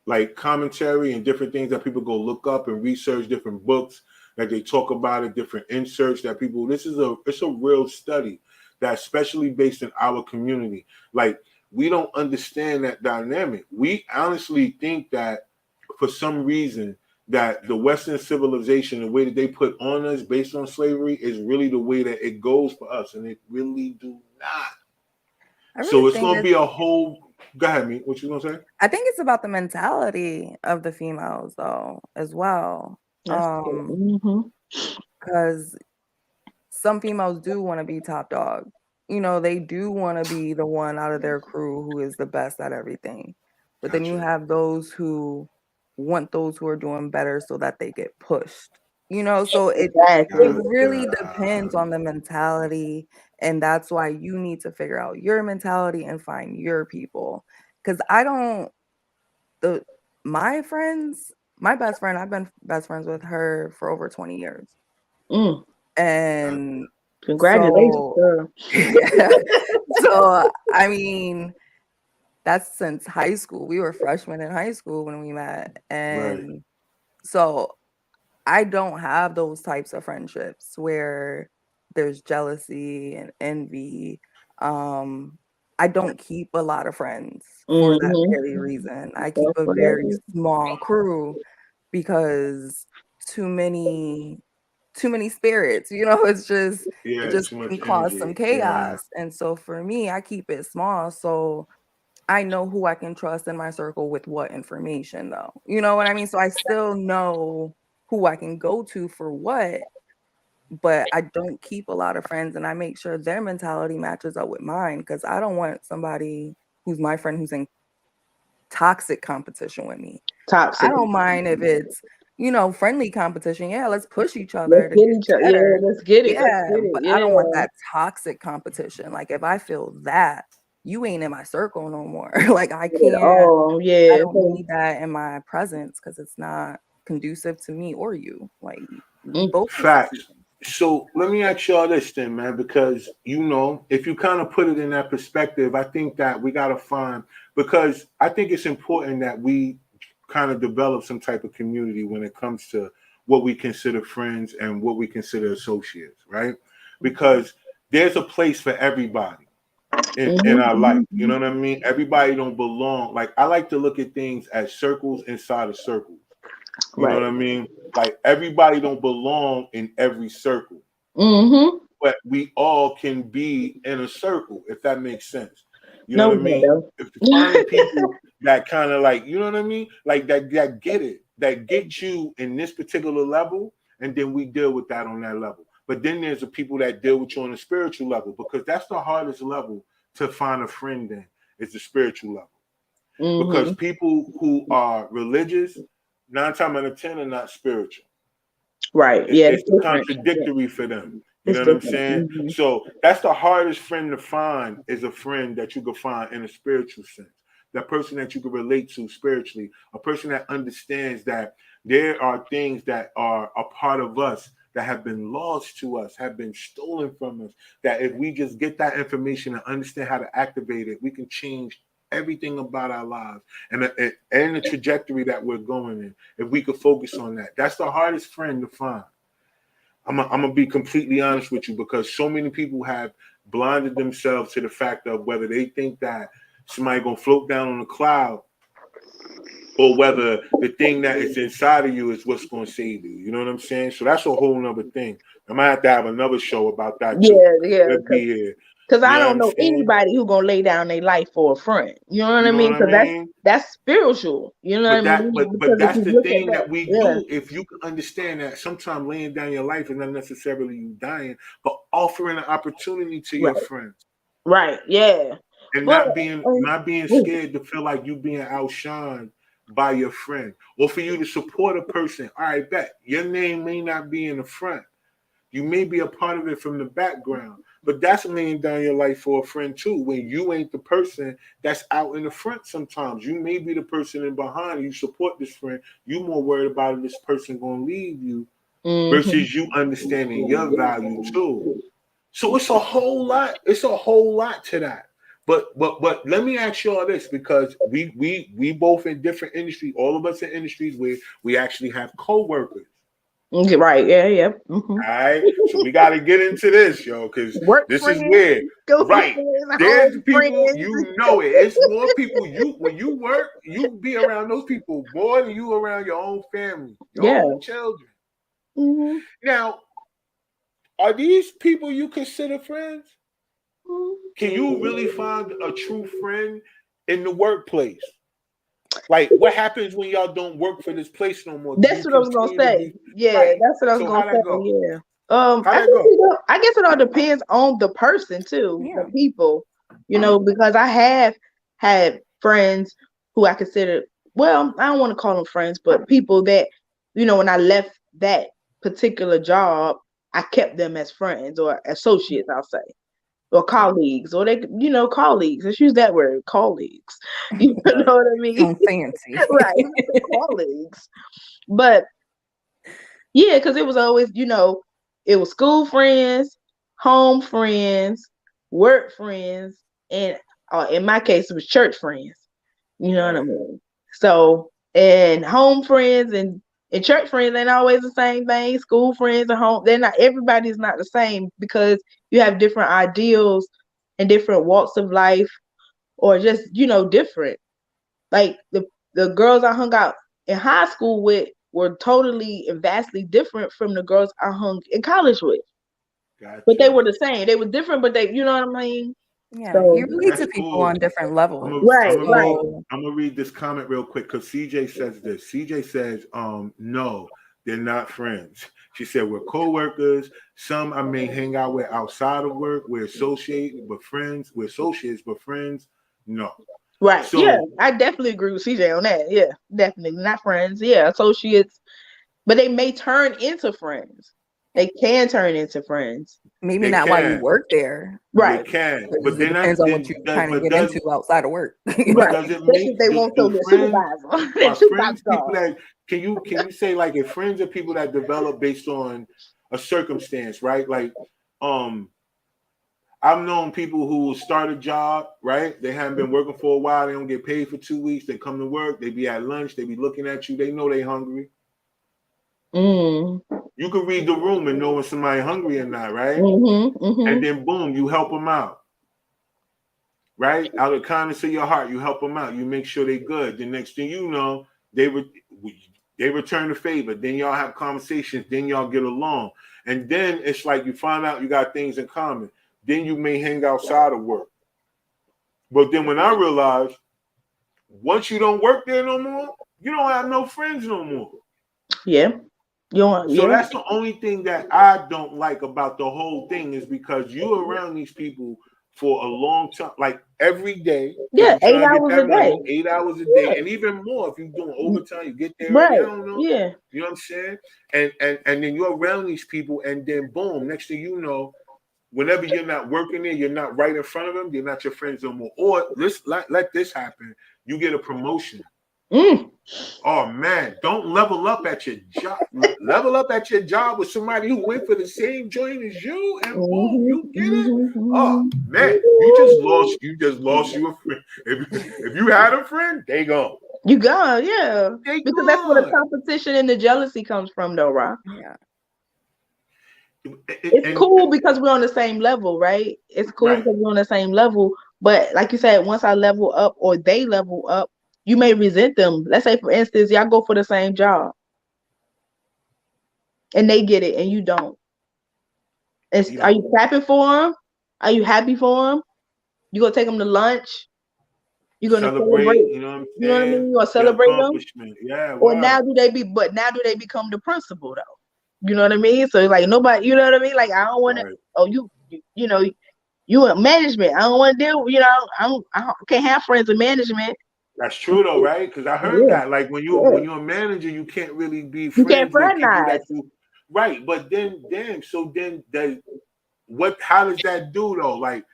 like commentary and different things that people go look up and research, different books that they talk about it, different inserts that people. It's a real study that's especially based in our community. Like we don't understand that dynamic. We honestly think that for some reason that the Western civilization, the way that they put on us based on slavery, is really the way that it goes for us, and it really do not. So it's gonna be a whole. Go ahead, me. What you gonna say? I think it's about the mentality of the females, though, as well. Because some females do want to be top dog. they do want to be the one out of their crew who is the best at everything. But then you Gotcha. have those who want those who are doing better so that they get pushed. So it Exactly. really depends on the mentality, and that's why you need to figure out your mentality and find your people. Because my best friend, I've been best friends with her for over 20 years. Mm. And Congratulations, so, girl. so I mean, that's since high school. We were freshmen in high school when we met. And so I don't have those types of friendships where there's jealousy and envy. I don't keep a lot of friends for that Mhm. very reason. I keep a very small crew because too many spirits, it's just Yeah, it just too much can cause some energy. chaos. And so for me, I keep it small so I know who I can trust in my circle with what information, though. You know what I mean? So I still know who I can go to for what, but I don't keep a lot of friends, and I make sure their mentality matches up with mine, because I don't want somebody who's my friend who's in toxic competition with me. Toxic. I don't mind if it's, friendly competition. Yeah, let's push each other Let's to get get each other. Yeah, better. let's get it. Yeah, Let's get it. but Yeah. I don't want that toxic competition. Like, if I feel that, you ain't in my circle no more. Like, I can't. Oh, I yeah. don't need that in my presence because it's not conducive to me or you. Like, we both need Facts. season. So let me ask y'all this then, man, because if you kind of put it in that perspective, I think that we got to find, because I think it's important that we kind of develop some type of community when it comes to what we consider friends and what we consider associates, right? Because there's a place for everybody in our life. You know what I mean? Everybody don't belong. Like, I like to look at things as circles inside of circles. You know what I mean? Like, everybody don't belong in every circle, but we all can be in a circle, if that makes sense. You know what I mean? If you find people that kind of, like, you know what I mean? Like, that get it, that get you in this particular level, and then we deal with that on that level. But then there's the people that deal with you on a spiritual level, because that's the hardest level to find a friend in, is the spiritual level. Because people who are religious, 9 times out of 10 are not spiritual. Right. Yeah. It's contradictory for them. You know what I'm saying? Mm-hmm. So that's the hardest friend to find, is a friend that you can find in a spiritual sense. That person that you can relate to spiritually, a person that understands that there are things that are a part of us that have been lost to us, have been stolen from us, that if we just get that information and understand how to activate it, we can change everything about our lives and the trajectory that we're going in. If we could focus on that, that's the hardest friend to find. I'm gonna be completely honest with you, because so many people have blinded themselves to the fact of whether they think that somebody gonna float down on a cloud, or whether the thing that is inside of you is what's gonna save you. You know what I'm saying? So that's a whole nother thing. I might have to have another show about that too. Yeah. Let's be here. Because I don't know anybody who gonna lay down their life for a friend. You know what I mean? Because that's spiritual. You know what I mean? But that's the thing that we do. If you can understand that sometimes laying down your life is not necessarily you dying, but offering an opportunity to your friends. Right. Yeah. And not being scared to feel like you being outshined by your friend, or for you to support a person. All right, bet your name may not be in the front. You may be a part of it from the background, but that's laying down your life for a friend too. When you ain't the person that's out in the front, sometimes you may be the person in behind. You support this friend. You more worried about this person gonna leave you versus you understanding your value too. So it's a whole lot. It's a whole lot to that. But let me ask you all this, because we both in different industries. All of us in industries where we actually have co-workers. Right. Yeah. All right. So we got to get into this, yo, because this is weird. Right. There's the people, you know it. It's more people. When you work, you be around those people more than you around your own family, your own children. Now, are these people you consider friends? Can you really find a true friend in the workplace? Like, what happens when y'all don't work for this place no more? That's what I was gonna say. That's what I was gonna say. How'd I that guess, go? I guess it all depends on the person too, Yeah. the people, because I have had friends who I consider, well, I don't want to call them friends, but people that, when I left that particular job, I kept them as friends or associates, I'll say, or colleagues, or they, colleagues. Let's use that word, colleagues. You know what I mean? Sound fancy. Right, colleagues. But yeah, because it was always, it was school friends, home friends, work friends, and in my case, it was church friends. You know what I mean? So, and home friends and church friends ain't always the same thing. School friends and home, everybody's not the same because you have different ideals and different walks of life, or just, different. Like the girls I hung out in high school with were totally and vastly different from the girls I hung in college with. Gotcha. But they were the same. They were different, but they, you know what I mean? Yeah, So, you relate to That's people cool. on different levels. Right, I'm right. gonna read this comment real quick because CJ says this. CJ says, no, they're not friends. She said we're co-workers. Some I may hang out with outside of work. We're associates, but friends. We're associates, but friends. No. Right. So, yeah, I definitely agree with CJ on that. Yeah, definitely. Not friends. Yeah, associates. But they may turn into friends. They can turn into friends. Maybe They not while you can. work there. Right. They can, Because but it then depends on what you're trying to get into outside of work. But Right. does it Especially make if they want your supervisor. Their are supervisor friends people job. that can you say like if friends are people that develop based on a circumstance, right? Like I've known people who start a job, right? They haven't been working for a while, they don't get paid for 2 weeks, they come to work, they be at lunch, they be looking at you, they know they hungry. Mm. You can read the room and know when somebody hungry or not, right? Mm-hmm, mm-hmm. And then boom, you help them out. Right? Out of the kindness of your heart, you help them out. You make sure they're good. The next thing you know, they return the favor. Then y'all have conversations. Then y'all get along. And then it's like you find out you got things in common. Then you may hang outside of work. But then when I realized once you don't work there no more, you don't have no friends no more. Yeah. So that's the only thing that I don't like about the whole thing is because you're around these people for a long time, like every day. Yeah, 8 hours a day. 8 hours a day, and even more if you're doing overtime. You get there, right? I don't know. Yeah, you know what I'm saying. And then you're around these people, and then boom, next thing you know, whenever you're not working there, you're not right in front of them. You're not your friends no more. Or let this happen. You get a promotion. Mm. Oh man, don't level up at your job. Level up at your job with somebody who went for the same joint as you, and boom, you get it. Oh man, you just lost you a friend. If you had a friend, they go. You gone, yeah. They because that's where the gone. competition and the jealousy comes from, though, Ra. Yeah. It's cool because we're on the same level, right? It's cool because we're on the same level. But like you said, once I level up or they level up, you may resent them. Let's say, for instance, y'all go for the same job and they get it and you don't. Are you clapping for them? Are you happy for them? You gonna take them to lunch? You gonna celebrate? You know what I'm saying? You know what I mean? You gonna celebrate them? Yeah. Or now do they become the principal though? You know what I mean? So it's like nobody, you know what I mean? Like I don't want to. Right. Oh, you know, you in management. I don't want to deal. You know, I can't have friends in management. That's true though, right? Because I heard that. Like when you're a manager, you can't really be friends. You can't fraternize. Right, but then how does that do though? Like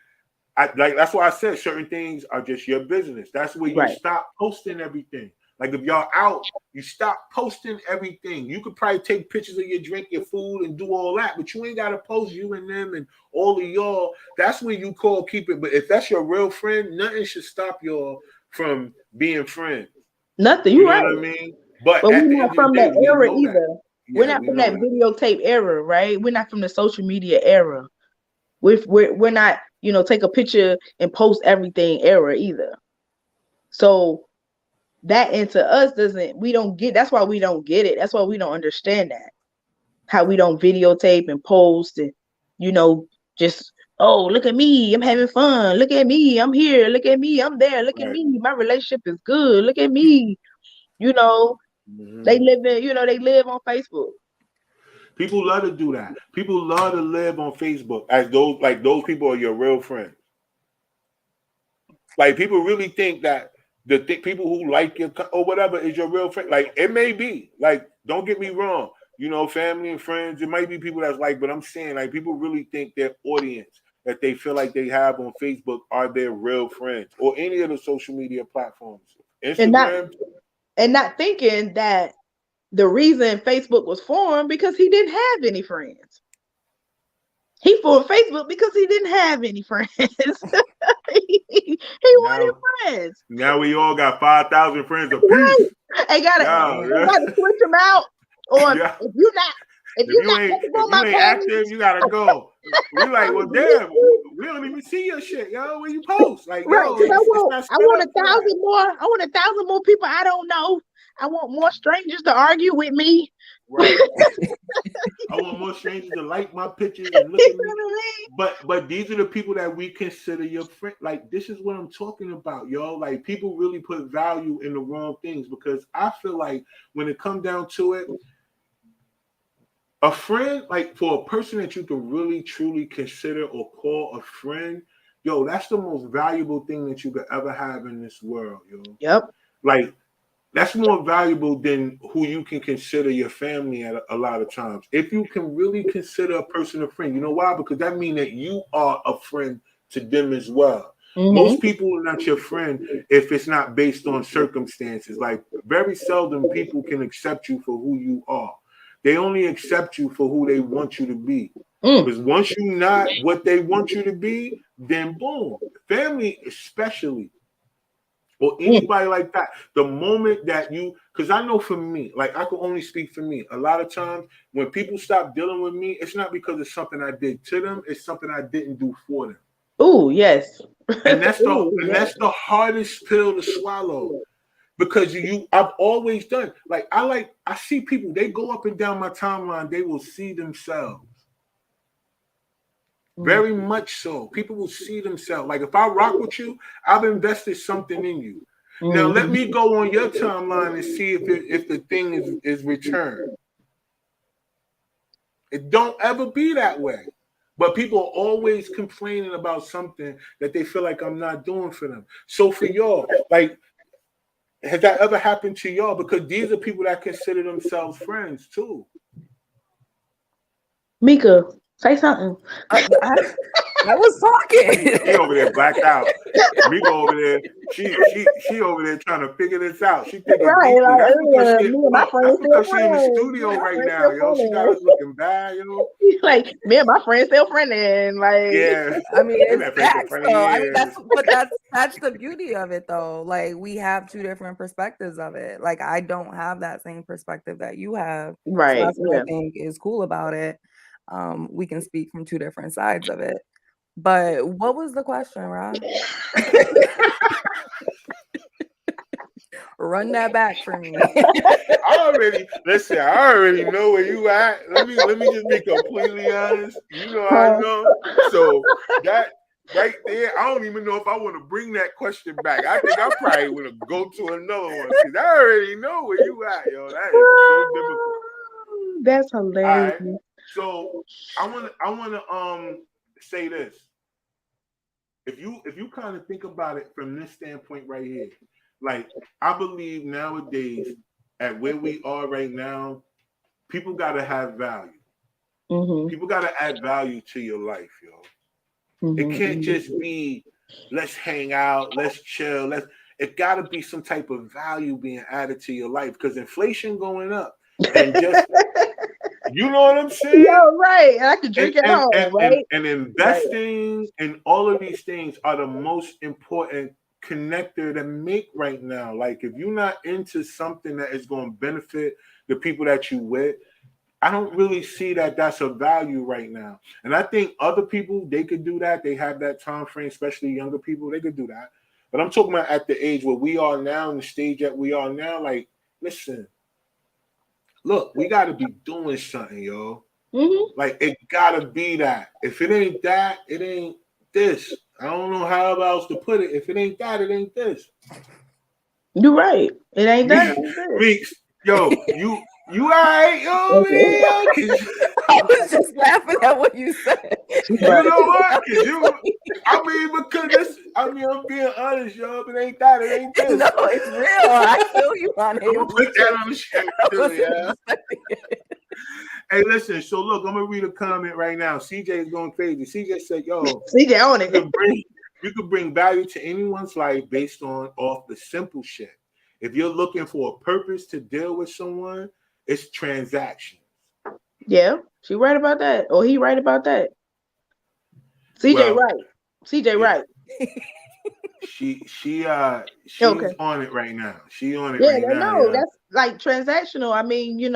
that's why I said certain things are just your business. That's where you stop posting everything. Like if y'all out, you stop posting everything. You could probably take pictures of your drink, your food, and do all that, but you ain't gotta post you and them and all of y'all. That's when you keep it. But if that's your real friend, nothing should stop y'all from being friends. Nothing. You know what I mean? But we're not from that era either. Yeah, we're not from that videotape era, right? We're not from the social media era. We're not, take a picture and post everything era either. So that into us we don't get, that's why we don't get it. That's why we don't understand that. How we don't videotape and post and, just, oh, look at me, I'm having fun. Look at me, I'm here. Look at me, I'm there. Look at me, my relationship is good. Look at me. They live on Facebook. People love to do that. People love to live on Facebook as those people are your real friends. Like people really think that people who like you or whatever is your real friend. Like it may be. Like don't get me wrong. You know, family and friends. It might be people that's like, but I'm saying like people really think their audience that they feel like they have on Facebook are their real friends or any of the social media platforms. Instagram. And not thinking that the reason Facebook was formed because he didn't have any friends. He formed Facebook because he didn't have any friends. he wanted friends. Now we all got 5,000 friends apiece. Right. I gotta switch them out. Or if you ain't active, you gotta go. We like, well, damn, we don't even see your shit, yo. When you post, like, right? Yo, I want 1,000 more. I want 1,000 more people I don't know. I want more strangers to argue with me. Right. I want more strangers to like my pictures and look at me. But these are the people that we consider your friend. Like, this is what I'm talking about, yo. Like, people really put value in the wrong things because I feel like when it comes down to it, a friend, like for a person that you can really truly consider or call a friend, yo, that's the most valuable thing that you could ever have in this world, yo. Yep. Like, that's more valuable than who you can consider your family at a lot of times. If you can really consider a person a friend, you know why? Because that means that you are a friend to them as well. Mm-hmm. Most people are not your friend if it's not based on circumstances. Like very seldom people can accept you for who you are. They only accept you for who they want you to be. Because once you're not what they want you to be, then boom. Family especially. Or anybody like that. The moment that because I know for me, like I can only speak for me. A lot of times when people stop dealing with me, it's not because it's something I did to them. It's something I didn't do for them. Oh, yes. And that's that's the hardest pill to swallow. Because I've always done. Like I see people, they go up and down my timeline, they will see themselves. Very much so. People will see themselves. Like if I rock with you, I've invested something in you. Now let me go on your timeline and see if the thing is returned. It don't ever be that way. But people are always complaining about something that they feel like I'm not doing for them. So for y'all, like, has that ever happened to y'all? Because these are people that consider themselves friends too. Mika, say something. I was talking. He over there blacked out. Mika over there. She over there trying to figure this out. She thinking right. That's because she in the studio right now, yo. She got us looking bad, yo. Like me and my friend still friending, like yeah. I mean, it's facts, though. I mean, that's the beauty of it, though. Like we have two different perspectives of it. Like I don't have that same perspective that you have. Right. So that's what I think is cool about it. We can speak from two different sides of it. But what was the question, Rob? Run that back for me. I already know where you at. Let me just be completely honest. You know I know. So that right there, I don't even know if I want to bring that question back. I think I probably want to go to another one because I already know where you at, yo. That is so difficult. That's hilarious. Right. So I want to say this. If you kind of think about it from this standpoint right here, like I believe nowadays at where we are right now, people gotta have value. Mm-hmm. People gotta add value to your life, yo. Mm-hmm. It can't just be let's hang out, let's chill, it gotta be some type of value being added to your life because inflation going up and just you know what I'm saying? Yeah, right. I can drink it all, right? And investing in all of these things are the most important connector to make right now. Like if you're not into something that is going to benefit the people that you with, I don't really see that that's a value right now. And I think other people, they could do that. They have that time frame, especially younger people, they could do that. But I'm talking about at the age where we are now, in the stage that we are now, like, listen, look, we got to be doing something, yo. Mm-hmm. Like, it got to be that. If it ain't that, it ain't this. I don't know how else to put it. If it ain't that, it ain't this. You're right. It ain't that. Meeks, yo, You all right, yo, man? 'Cause I was just laughing at what you said. you know what? 'Cause because this, I'm being honest, yo, but ain't that, it ain't this. No, it's real. I feel you on I'm gonna it. put that on the shirt I too, wasn't yeah. expecting it. Hey, listen, so look, I'm gonna read a comment right now. CJ is going crazy. CJ said, yo, CJ on it. you could bring value to anyone's life based off the simple shit. If you're looking for a purpose to deal with someone, it's transactions. Yeah, she right about that. Or he right about that. CJ right. CJ right. She's Okay. on it right now. She on it Yeah, right now. no, Yeah. that's like transactional. I mean, It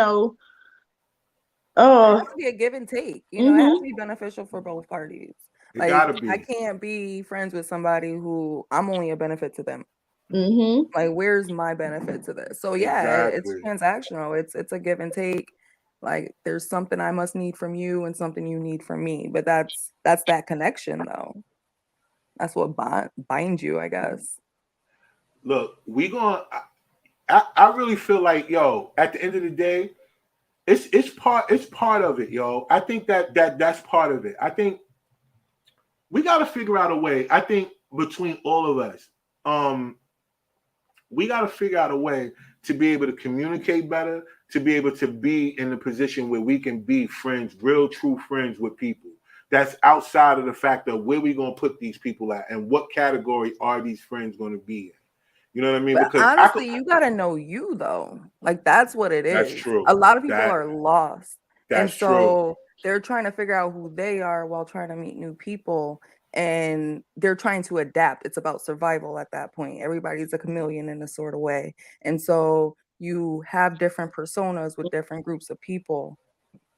has to be a give and take. You know, it has Mhm. to be beneficial for both parties. It Like, gotta be. I can't be friends with somebody who I'm only a benefit to them. Mhm. Like, where's my benefit to this? So yeah, it's Exactly. transactional. It's a give and take. Like, there's something I must need from you and something you need from me. But that's that connection, though. That's what binds you, I guess. Look, I really feel like, yo, at the end of the day, it's part of it, yo. I think that's part of it. I think we got to figure out a way. I think between all of us, we got to figure out a way to be able to communicate better, to be able to be in the position where we can be friends, real true friends with people. That's outside of the fact of where we gonna put these people at and what category are these friends going to be in. You know what I mean? But Because honestly, you gotta know you though. Like, that's what it that's is. true. A lot of people That are lost. And that's true. so they're trying to figure out who they are while trying to meet new people. And they're trying to adapt. It's about survival at that point. Everybody's a chameleon in a sort of way. And so you have different personas with different groups of people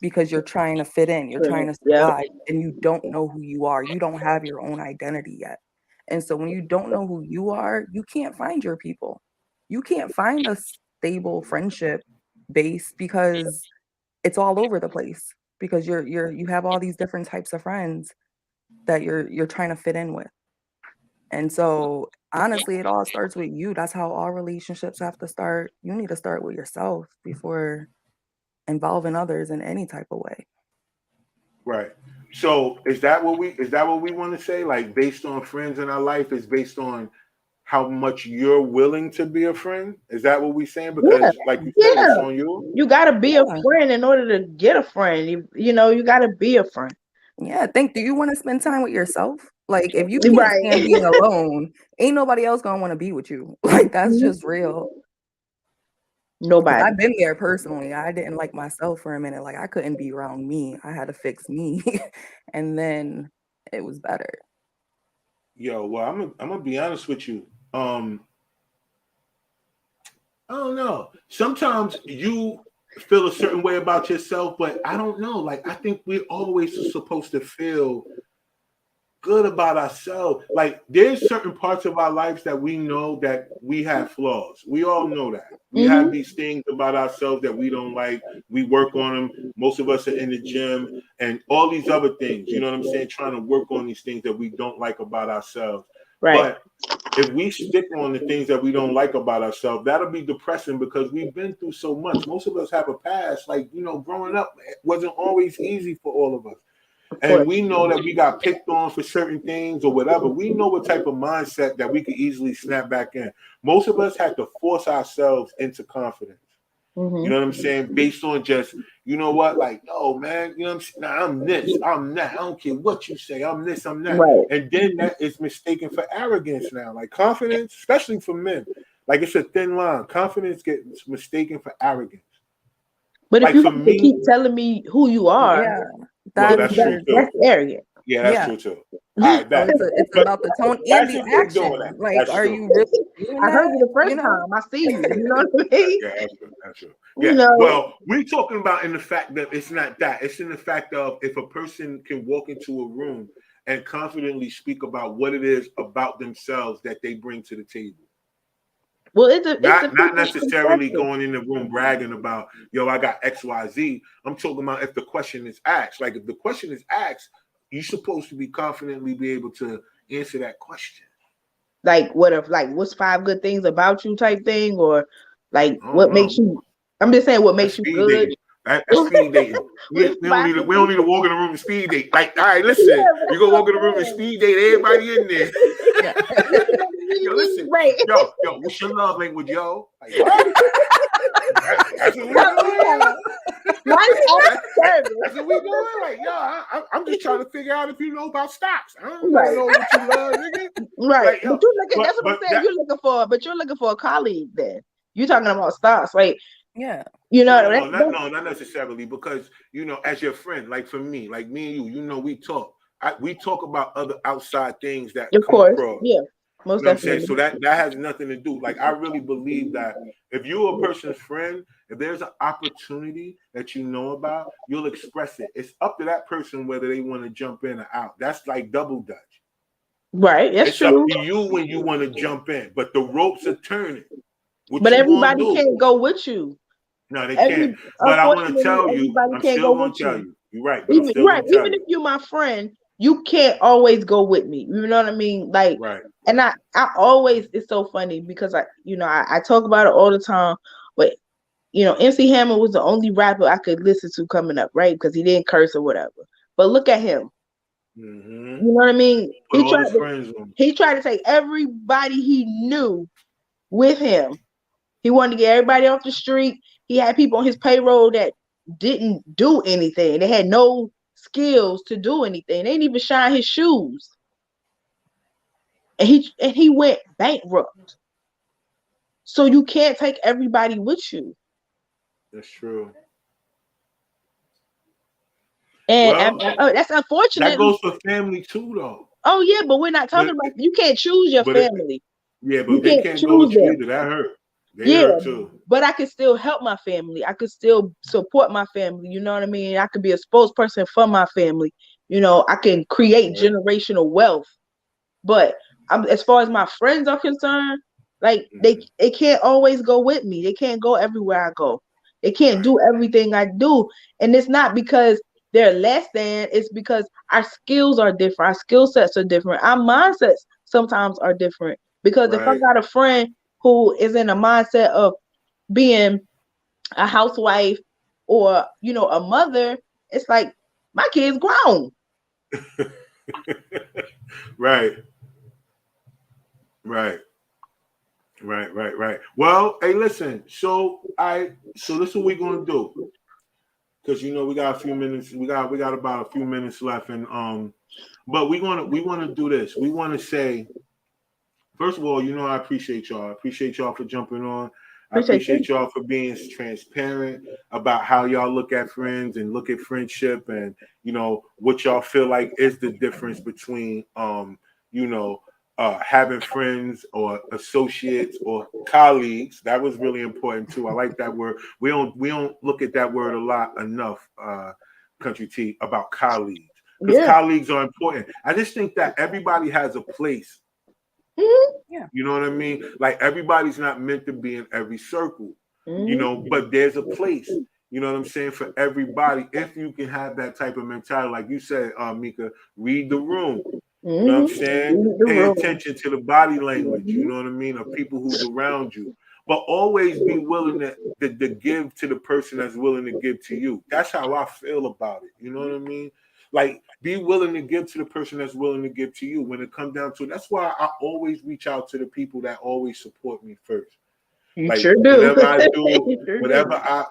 because you're trying to fit in, you're trying to Yeah. survive, and you don't know who you are. You don't have your own identity yet. And so when you don't know who you are, you can't find your people. You can't find a stable friendship base because it's all over the place because you have all these different types of friends that you're trying to fit in with. And so honestly, it all starts with you. That's how all relationships have to start. You need to start with yourself before involving others in any type of way. Right. So is that what we want to say? Like, based on friends in our life is based on how much you're willing to be a friend? Is that what we're saying? Because like you said, it's on you. You gotta be a Yeah. friend in order to get a friend. You gotta be a friend. Yeah, do you want to spend time with yourself? Like, if you can't Right. stand being alone, ain't nobody else gonna want to be with you. Like, that's just real. 'Cause Nobody. I've been there personally. I didn't like myself for a minute. Like, I couldn't be around me. I had to fix me. And then it was better. Yo, well, I'm gonna be honest with you. I don't know. Sometimes you feel a certain way about yourself, but I don't know. Like, I think we're always supposed to feel good about ourselves. Like, there's certain parts of our lives that we know that we have flaws. We all know that. We have these things about ourselves that we don't like. We work on them. Most of us are in the gym and all these other things. You know what I'm saying? Trying to work on these things that we don't like about ourselves. Right. But if we stick on the things that we don't like about ourselves, that'll be depressing because we've been through so much. Most of us have a past. Like, growing up wasn't always easy for all of us. And we know that we got picked on for certain things or whatever. We know what type of mindset that we could easily snap back in. Most of us had to force ourselves into confidence. You know what I'm saying? Based on just, you know what? Like, no, man, you know what I'm saying? Nah, I'm this, I'm that. I don't care what you say. I'm this, I'm that. Right. And then that is mistaken for arrogance now. Like, confidence, especially for men, like, it's a thin line. Confidence gets mistaken for arrogance. But Like, if you for have to me, keep telling me who you are, Yeah. well, that's true too. that's arrogant. Yeah, that's Yeah. true too. All right, So it's But about the tone and that's the if they're doing action. that. Like, That's are true. you really doing I heard that? you the first You know? time. I see you. You know what I mean? Yeah, that's true. That's true. You Yeah. know. Well, we're talking about in the fact that it's not that. It's in the fact of if a person can walk into a room and confidently speak about what it is about themselves that they bring to the table. Well, it's a Not necessarily going in the room bragging about, yo, I got XYZ. I'm talking about if the question is asked. Like, if the question is asked, you're supposed to be confidently be able to answer that question. Like, what's 5 good things about you type thing, or like I don't what know. makes you I'm just saying what That's makes you speed good. dating. That's speed dating. We don't need to walk in the room and speed date. Like, all right, listen, you go walk in the room and speed date everybody in there. Yo, listen, Right. yo, what's your love language, yo? Like, what? That's what we doing. That's what we doing. Like, yo, I'm just trying to figure out if you know about stocks. I don't want to know what you love, nigga. Right. Like, But you're looking, that's what I'm saying. You're looking for a colleague then. You're talking about stocks, like, Yeah. you know, no, not necessarily, because you know, as your friend, like for me, like me and you know, we talk. We talk about other outside things that of come course, across. yeah, most You know what I'm saying? definitely. So that has nothing to do. Like, I really believe that if you're a person's friend, if there's an opportunity that you know about, you'll express it. It's up to that person whether they want to jump in or out. That's like double dutch. Right, that's It's true. up to you when you want to jump in, but the ropes are turning. What But you gonna everybody do? can't go with you. No, they can't. But I want to tell you, I'm still going to tell you. You're right, but I'm still going to tell Even you. if you're my friend, you can't always go with me. You know what I mean? Like, Right. and I always, it's so funny because I talk about it all the time, but MC Hammer was the only rapper I could listen to coming up, right? Because he didn't curse or whatever. But look at him. Mm-hmm. You know what I mean? Put all his friends on. He tried to take everybody he knew with him. He wanted to get everybody off the street. He had people on his payroll that didn't do anything. They had no skills to do anything. They didn't even shine his shoes. And he went bankrupt. So you can't take everybody with you. That's true. And that's unfortunate. That goes for family too, though. Oh yeah, but we're not talking about. You can't choose your family. But they can't go with you either. That hurt. They hurt too. But I can still help my family. I could still support my family. You know what I mean? I could be a spokesperson for my family. I can create generational wealth. But as far as my friends are concerned, like they can't always go with me. They can't go everywhere I go. They can't do everything I do. And it's not because they're less than, it's because our skills are different. Our skill sets are different. Our mindsets sometimes are different. Because if I got a friend who is in a mindset of being a housewife or, a mother, it's like my kid's grown. Right. Well, hey, listen. So this is what we're gonna do, because we got a few minutes. We got about a few minutes left, and but we want to do this. We want to say, first of all, I appreciate y'all. I appreciate y'all for jumping on. I appreciate y'all for being transparent about how y'all look at friends and look at friendship, and what y'all feel like is the difference between having friends or associates or colleagues. That was really important too. I like that word. We don't look at that word enough, Country T, about colleagues, because colleagues are important. I just think that everybody has a place. Yeah. You know what I mean? Like, everybody's not meant to be in every circle, but there's a place, you know what I'm saying, for everybody. If you can have that type of mentality, like you said, Mika, read the room. You know what I'm saying? Pay attention to the body language, you know what I mean, of people who's around you. But always be willing to give to the person that's willing to give to you. That's how I feel about it. You know what I mean? Like, be willing to give to the person that's willing to give to you. When it comes down to it, that's why I always reach out to the people that always support me first. You sure do. Whenever I do,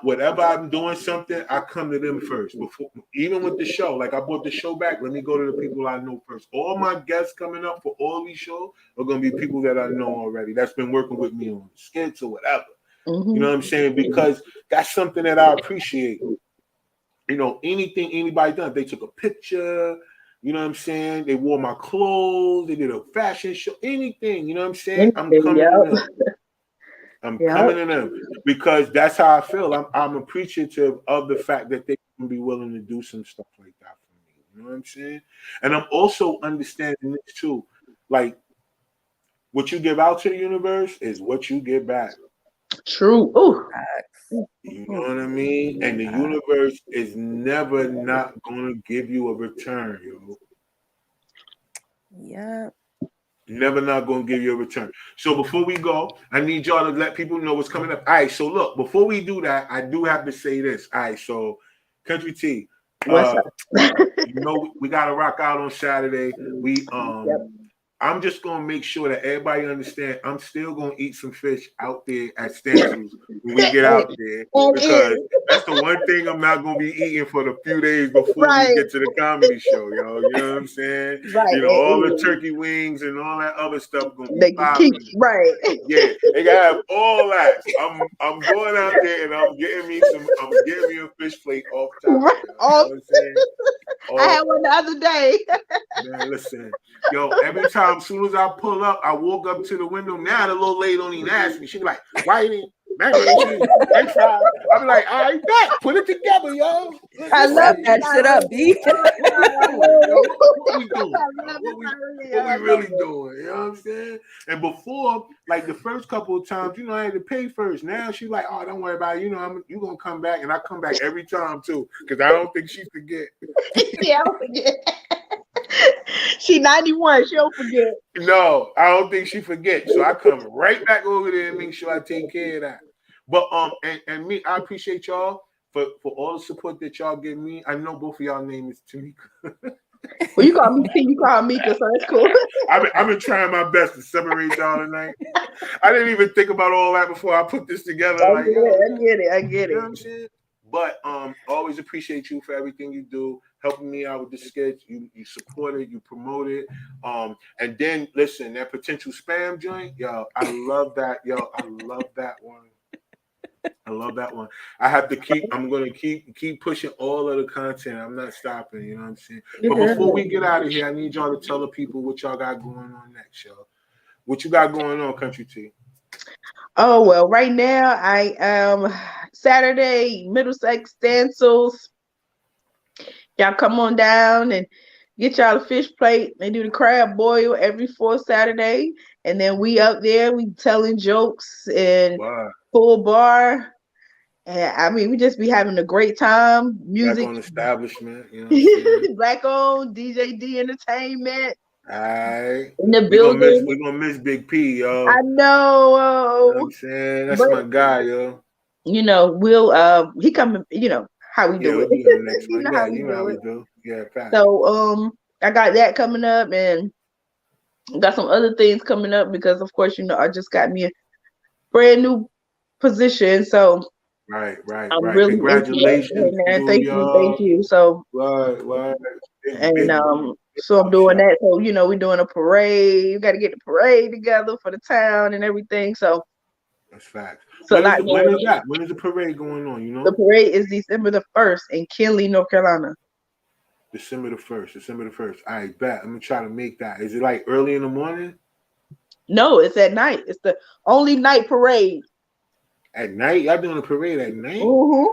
whatever I'm doing something, I come to them first. Before, even with the show, like, I brought the show back. Let me go to the people I know first. All my guests coming up for all these shows are going to be people that I know already. That's been working with me on skits or whatever. You know what I'm saying? Because that's something that I appreciate. Anything anybody done, they took a picture, you know what I'm saying? They wore my clothes, they did a fashion show, anything, you know what I'm saying? I'm coming to them. I'm coming to them because that's how I feel. I'm appreciative of the fact that they can be willing to do some stuff like that for me. You know what I'm saying? And I'm also understanding this too. Like, what you give out to the universe is what you get back. True. Ooh. You know what I mean? And the universe is never not going to give you a return, yo. Yeah. Never not gonna give you a return. So before we go, I need y'all to let people know what's coming up. All right, so look, before we do that, I do have to say this. All right, so Country T, What's up? you know we gotta rock out on Saturday. We Yep. I'm just gonna make sure that everybody understand. I'm still gonna eat some fish out there at Stencils when we get out there, because that's the one thing I'm not gonna be eating for the few days before Right. we get to the comedy show, yo. You know what I'm saying? Right. You know, all the turkey wings and all that other stuff gonna They be can keep popping. right. Yeah, they gotta have all that. I'm going out there and I'm getting me a fish plate off top. Right. You know what I'm saying? I had one the other day. Man, listen, yo, every time, as soon as I pull up, I walk up to the window. Now the little lady don't even ask me. She be like, why you didn't macaroni and cheese, french fries? I be like, all right, bet, put it together, yo. I love Wrap that shit up, B. What we doing? What we really doing? You know what I'm saying? And before, like the first couple of times, you know, I had to pay first. Now she's like, oh, don't worry about it. You know, you gonna come back, and I come back every time too, because I don't think she forget. Yeah, I don't forget. She 91. She don't forget. No, I don't think she forgets. So I come right back over there and make sure I take care of that. But and me, I appreciate y'all for all the support that y'all give me. I know both of y'all name is Tamika. Well, you call me T, you call me Mika, so that's cool. I've been trying my best to separate y'all tonight. I didn't even think about all that before I put this together. I get it. You know what I'm saying? But always appreciate you for everything you do, helping me out with the sketch. You support it, you promote it. And then listen, that potential spam joint, yo, I love that. Yo, I love that one. I love that one. I'm gonna keep pushing all of the content. I'm not stopping, you know what I'm saying? But before we get out of here, I need y'all to tell the people what y'all got going on next, yo. What you got going on, Country T? Oh, well, right now I am Saturday, Middlesex Stencils. Y'all come on down and get y'all a fish plate. They do the crab boil every fourth Saturday. And then we up there, we telling jokes and full bar. And I mean, we just be having a great time. Music. Black-owned establishment, you know what I'm saying? Black-owned, DJ D Entertainment. All right. In the building. We're gonna miss Big P, yo. I know. You know what I'm saying? That's my guy, yo. You know, we'll he coming, you know how we do it. You know how we do. Yeah, fact. So I got that coming up and got some other things coming up because of course, you know, I just got me a brand new position. So right. Really congratulations. Thank you. So right. And so I'm doing that. So, you know, we're doing a parade. You got to get the parade together for the town and everything. So that's facts. So when is that? When is the parade going on? You know, the parade is December the 1st in Kinley, North Carolina. December the 1st. I bet. I'm gonna try to make that. Is it like early in the morning? No, it's at night. It's the only night parade. At night? Y'all doing a parade at night? Mm-hmm.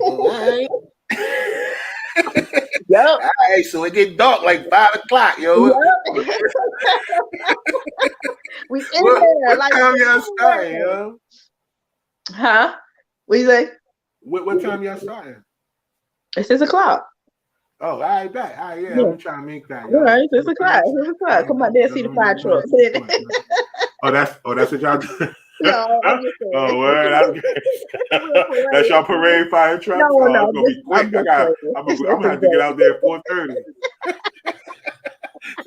All right. Yep. All right, so it get dark like 5 o'clock, yo. Yep. We in there. What like time y'all starting, yo? Huh? What you say? What time y'all starting? It's 6 o'clock. Oh, I bet. Yeah, I'm gonna try to make that. All right, 6 o'clock. 6 o'clock. Come out there and see the fire truck. That's what y'all do. No, oh, word. That's your parade fire truck. No, it's gonna be quick. I'm gonna have to get out there at 4:30.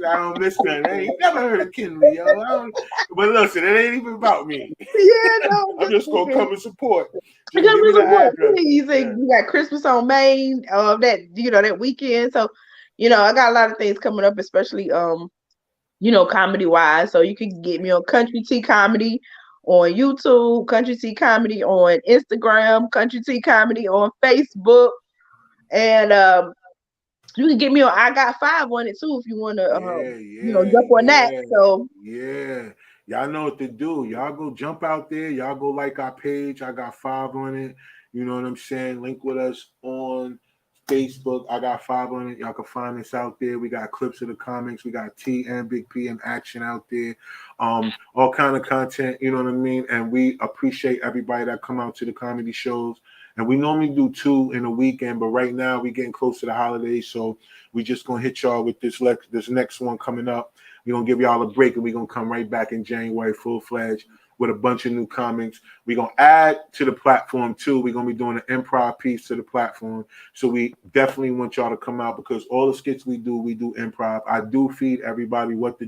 I don't miss that. I ain't never heard of Kinley, yo. But listen, it ain't even about me. Yeah, no. I'm just gonna come and support. Please. You got Christmas on Main, that weekend. So, you know, I got a lot of things coming up, especially comedy wise. So you can get me on Country T Comedy on YouTube, Country T Comedy on Instagram, Country T Comedy on Facebook, and you can get me on I Got 5 on it too if you want to, jump on that. So y'all know what to do. Y'all go jump out there. Y'all go like our page. I Got 5 on it. You know what I'm saying? Link with us on Facebook. I Got 5 on it. Y'all can find us out there. We got clips of the comics. We got T and Big P in action out there. All kind of content. You know what I mean? And we appreciate everybody that come out to the comedy shows. And we normally do 2 in a weekend, but right now we're getting close to the holidays, so we just gonna hit y'all with this next one coming up. We're gonna give y'all a break, and we're gonna come right back in January full fledged with a bunch of new comics. We're gonna add to the platform too. We're gonna be doing an improv piece to the platform. So we definitely want y'all to come out, because all the skits we do improv. I do feed everybody what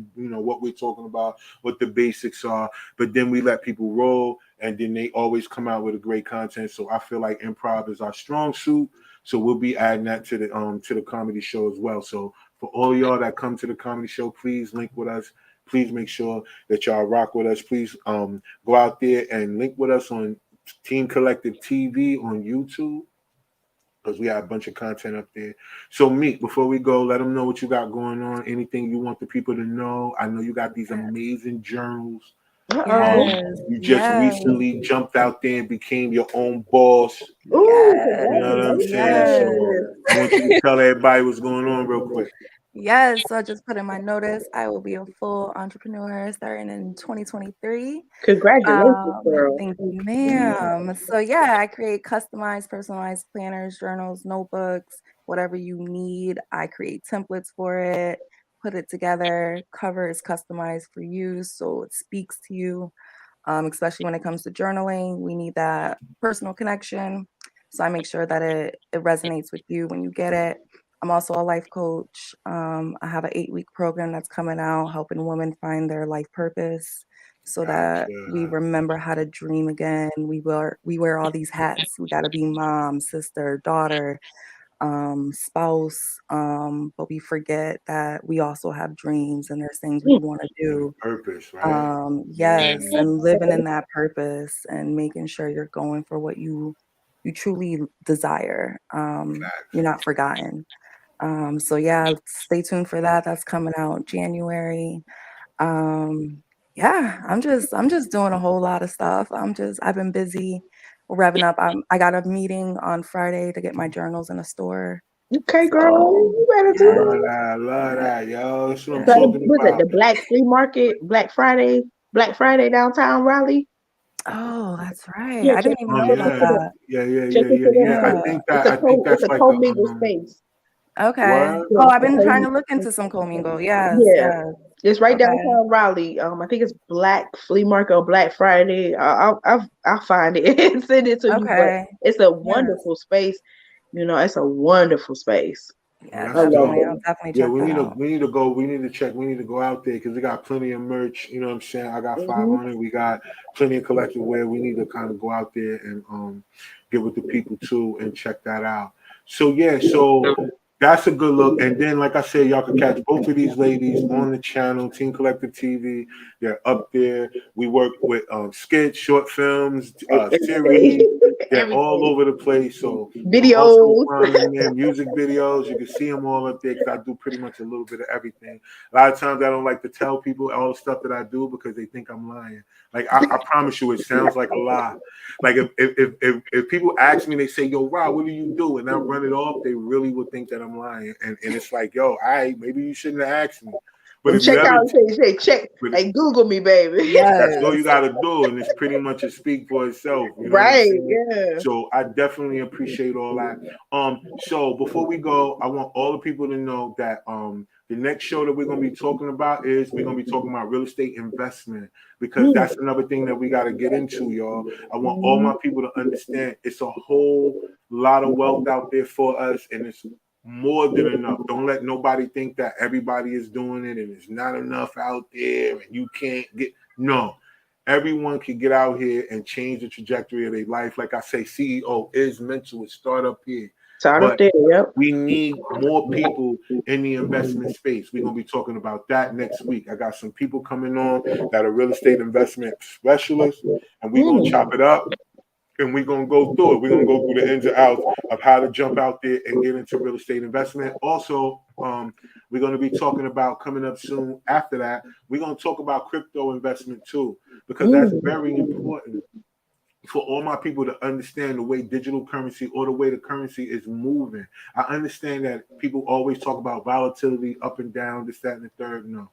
we're talking about, what the basics are, but then we let people roll, and then they always come out with a great content. So I feel like improv is our strong suit. So we'll be adding that to the comedy show as well. So for all of y'all that come to the comedy show, please link with us. Please make sure that y'all rock with us. Please go out there and link with us on Team Collective TV on YouTube, because we have a bunch of content up there. So, Meek, before we go, let them know what you got going on. Anything you want the people to know. I know you got these amazing journals. Yes, You just recently jumped out there and became your own boss. Ooh, yes, You know what I'm saying? yes. So I want you to tell everybody what's going on real quick. Yes, so I just put in my notice. I will be a full entrepreneur starting in 2023. Congratulations, girl. Thank you, ma'am. So yeah, I create customized, personalized planners, journals, notebooks, whatever you need. I create templates for it, put it together. Cover is customized for you, so it speaks to you. Especially when it comes to journaling, we need that personal connection. So I make sure that it resonates with you when you get it. I'm also a life coach. I have an 8-week program that's coming out, helping women find their life purpose, so that we remember how to dream again. We wear all these hats. We got to be mom, sister, daughter, spouse, but we forget that we also have dreams and there's things we want to do. Purpose, right? Yes, and living in that purpose and making sure you're going for what you truly desire. You're not forgotten. So yeah, stay tuned for that. That's coming out January. Yeah, I'm just doing a whole lot of stuff. I've been busy revving up. I got a meeting on Friday to get my journals in a store. Okay, girl, So you better do yeah, that. Love that, yo. That's what I'm yeah. talking Was it about. the Black Flea Market, Black Friday downtown Raleigh? Oh, that's right. Yeah, I check, didn't even Oh know check about into yeah, the that. check into the yeah. I Yeah. think it's that's a like a commingle space. Okay. what? Yeah, Oh, it's I've a been trying to commingle look into space. some commingle. Yes, Yeah, yes. it's right Okay. downtown Raleigh. I think it's Black Flea Market or Black Friday. I'll find it and send it to you. But Okay. it's a Yes. wonderful space. It's a wonderful space. Oh, Yeah, I that's love definitely. dope. I'll it. definitely Yeah, check that out. we need to go. We need to check. We need to go out there because we got plenty of merch. You know what I'm saying? I got Hmm 500. We got plenty of collective wear. We need to kind of go out there and get with the people too and check that out. So yeah, so that's a good look. And then, like I said, y'all can catch both of these ladies on the channel, Team Collective TV. They're up there. We work with skits, short films, series. They're all Everything. over the place. So you can also Videos. find them there, music videos. You can see them all up there because I do pretty much a little bit of everything. A lot of times I don't like to tell people all the stuff that I do because they think I'm lying. Like I promise you, it sounds like a lie. Like if people ask me, they say, "Yo, Rob, what do you do?" and I run it off, they really would think that I'm lying. And it's like, yo, maybe you shouldn't have asked me. But if you Check ever out, check. but Hey, Google me, baby. that's all you Yes. got to do, and it's pretty much a speak for itself. You know what I'm Right, saying? yeah. So I definitely appreciate all that. So before we go, I want all the people to know that the next show that we're gonna be talking about is we're gonna be talking about real estate investment because that's another thing that we got to get into, y'all. I want all my people to understand it's a whole lot of wealth out there for us, and it's more than enough. Don't let nobody think that everybody is doing it and it's not enough out there and you can't get no. Everyone can get out here and change the trajectory of their life. Like I say, CEO is mental. It start up here. Start up But there, yep. we need more people in the investment space. We're going to be talking about that next week. I got some people coming on that are real estate investment specialists, and we're going to chop it up and we're going to go through it. We're going to go through the ins and outs of how to jump out there and get into real estate investment. Also, we're going to be talking about coming up soon after that. We're going to talk about crypto investment too, because that's very important for all my people to understand the way digital currency or the way the currency is moving. I understand that people always talk about volatility up and down, this, that, and the third. No.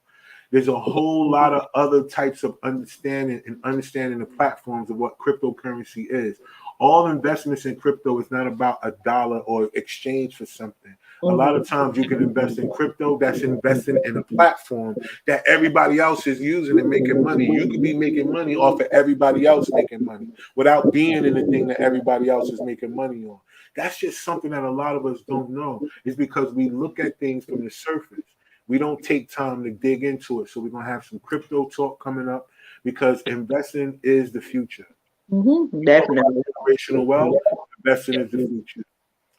There's a whole lot of other types of understanding the platforms of what cryptocurrency is. All investments in crypto is not about a dollar or exchange for something. A lot of times you can invest in crypto. That's investing in a platform that everybody else is using and making money. You could be making money off of everybody else making money without being in the thing that everybody else is making money on. That's just something that a lot of us don't know. It's because we look at things from the surface. We don't take time to dig into it. So we're going to have some crypto talk coming up because investing is the future. Definitely. Generational wealth, investing is the future.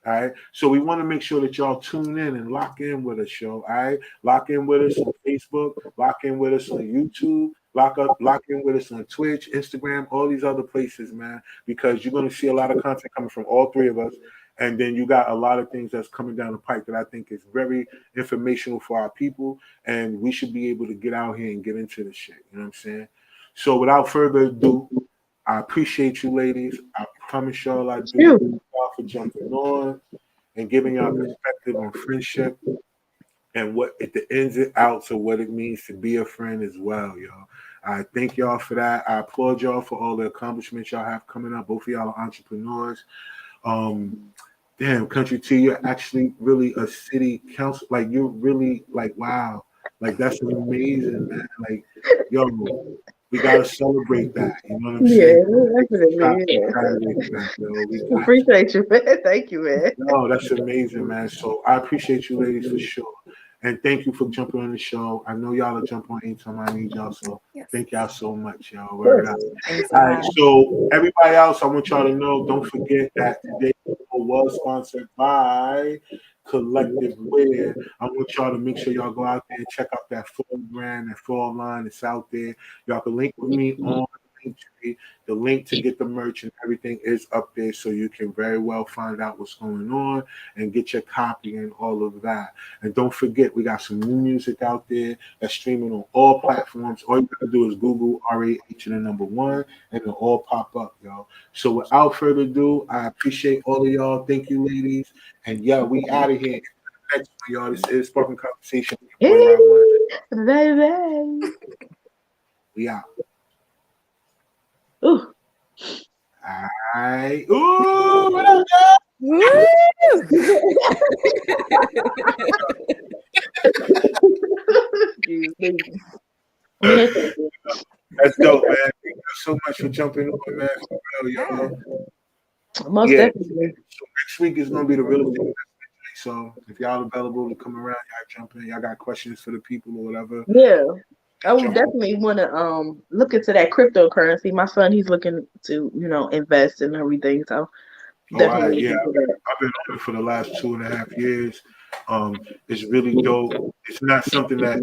All right. So we want to make sure that y'all tune in and lock in with us, yo. All right. Lock in with us on Facebook, lock in with us on YouTube, lock in with us on Twitch, Instagram, all these other places, man, because you're going to see a lot of content coming from all three of us. And then you got a lot of things that's coming down the pipe that I think is very informational for our people. And we should be able to get out here and get into this shit. You know what I'm saying? So without further ado, I appreciate you, ladies. I promise y'all I do. Thank y'all for jumping on and giving y'all perspective on friendship and what at the ins and outs of what it means to be a friend as well, y'all. I thank y'all for that. I applaud y'all for all the accomplishments y'all have coming up. Both of y'all are entrepreneurs. Damn, Country T, you're actually really a city council. Like, you're really like, wow. Like, that's amazing, man. Like, yo, we gotta celebrate that. You know what I'm saying? Definitely. Appreciate you, man. Thank you, man. No, that's amazing, man. So I appreciate you, ladies, for sure. And thank you for jumping on the show. I know y'all will jump on anytime I need y'all. So thank y'all so much, y'all. Word up. All right. So everybody else, I want y'all to know, don't forget that today was sponsored by Collective Wear. I want y'all to make sure y'all go out there and check out that full brand, that full line that's out there. Y'all can link with me on Linktree. The link to get the merch and everything is up there, so you can very well find out what's going on and get your copy and all of that. And don't forget, we got some new music out there that's streaming on all platforms. All you gotta do is Google RAH and the number 1, and it'll all pop up, y'all. So without further ado, I appreciate all of y'all. Thank you, ladies. And yeah, we out of here. Next one, y'all. This is Sparking Conversation. Bye. We out. Ooh. All right. Ooh, what up, That's dope, man. Thank you so much for jumping on, man. For real, y'all. Most definitely. So next week is gonna be the real estate investment. So if y'all available to come around, y'all jump in. Y'all got questions for the people or whatever. Yeah. I would definitely want to look into that cryptocurrency. My son, he's looking to, invest in everything. So definitely. I've been on it for the last 2.5 years. It's really dope. It's not something that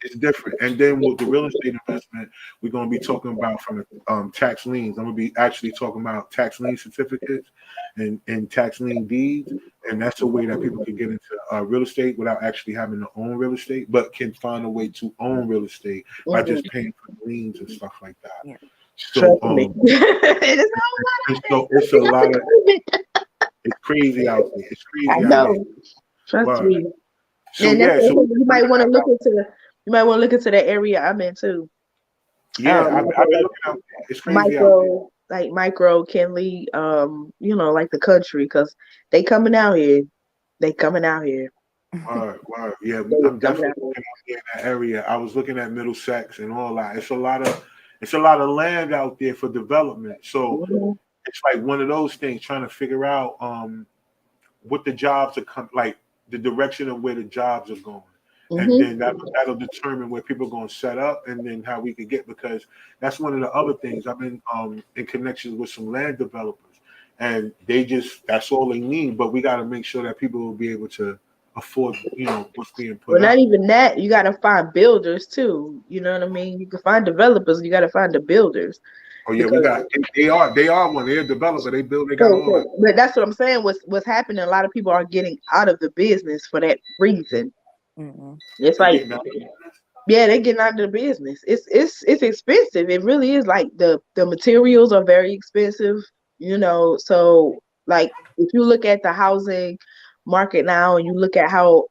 it's different. And then with the real estate investment, we're going to be talking about from tax liens. I'm going to be actually talking about tax lien certificates and tax lien deeds, and that's a way that people can get into real estate without actually having to own real estate, but can find a way to own real estate by just paying for liens and stuff like that. Yeah. So, it's a lot of it's crazy out there. It's crazy. I know. Trust me. So you might want to look into the area I'm in too. Yeah, I've been looking out there. It's crazy out there. Like Micro, Kinley, like the country, because they coming out here. Word. Yeah, I'm definitely looking out there in that area. I was looking at Middlesex and all that. It's a lot of land out there for development. So it's like one of those things, trying to figure out what the jobs are like, the direction of where the jobs are going. And then that'll determine where people are going to set up, and then how we can get, because that's one of the other things. I've been in connections with some land developers, and that's all they need. But we got to make sure that people will be able to afford, what's being put. Well, not even that. You got to find builders too. You know what I mean? You can find developers. You got to find the builders. Oh yeah, they are one. They're a developer. They build. They got all. But that's what I'm saying. What's happening? A lot of people are getting out of the business for that reason. It's like, they're getting out of the business. It's expensive. It really is. Like the materials are very expensive. So like if you look at the housing market now and you look at how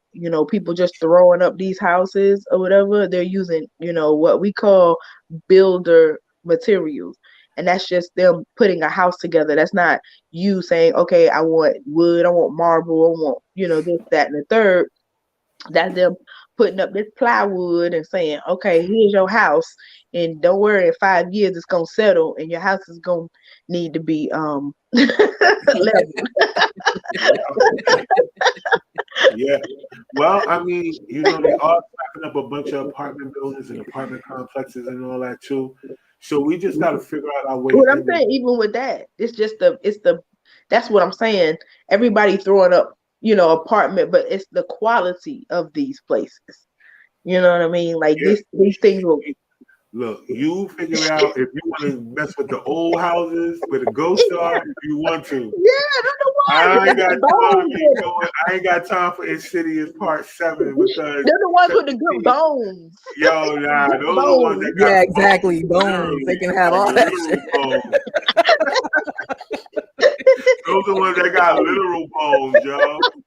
people just throwing up these houses or whatever, they're using what we call builder materials. and that's just them putting a house together. That's not you saying, okay, I want wood, I want marble, I want, you know, this, that, and the third. That's them putting up this plywood and saying, okay, here's your house, and don't worry, in 5 years it's gonna settle and your house is gonna need to be leveled. Yeah. Well, I mean, you know, they are popping up a bunch of apartment buildings and apartment complexes and all that too. So we just got to figure out our way. What I'm saying, even with that, it's the that's what I'm saying. Everybody throwing up, you know, apartment, but it's the quality of these places. You know what I mean? Like these things will. Look, you figure out if you want to mess with the old houses where the ghosts are, if you want to. Yeah, that's the one. I ain't got time for Insidious Part 7 because they're the ones with the good bones. Yo, nah, those are the ones that got exactly. Bones. They can have all that shit. Those are the ones that got literal bones, yo.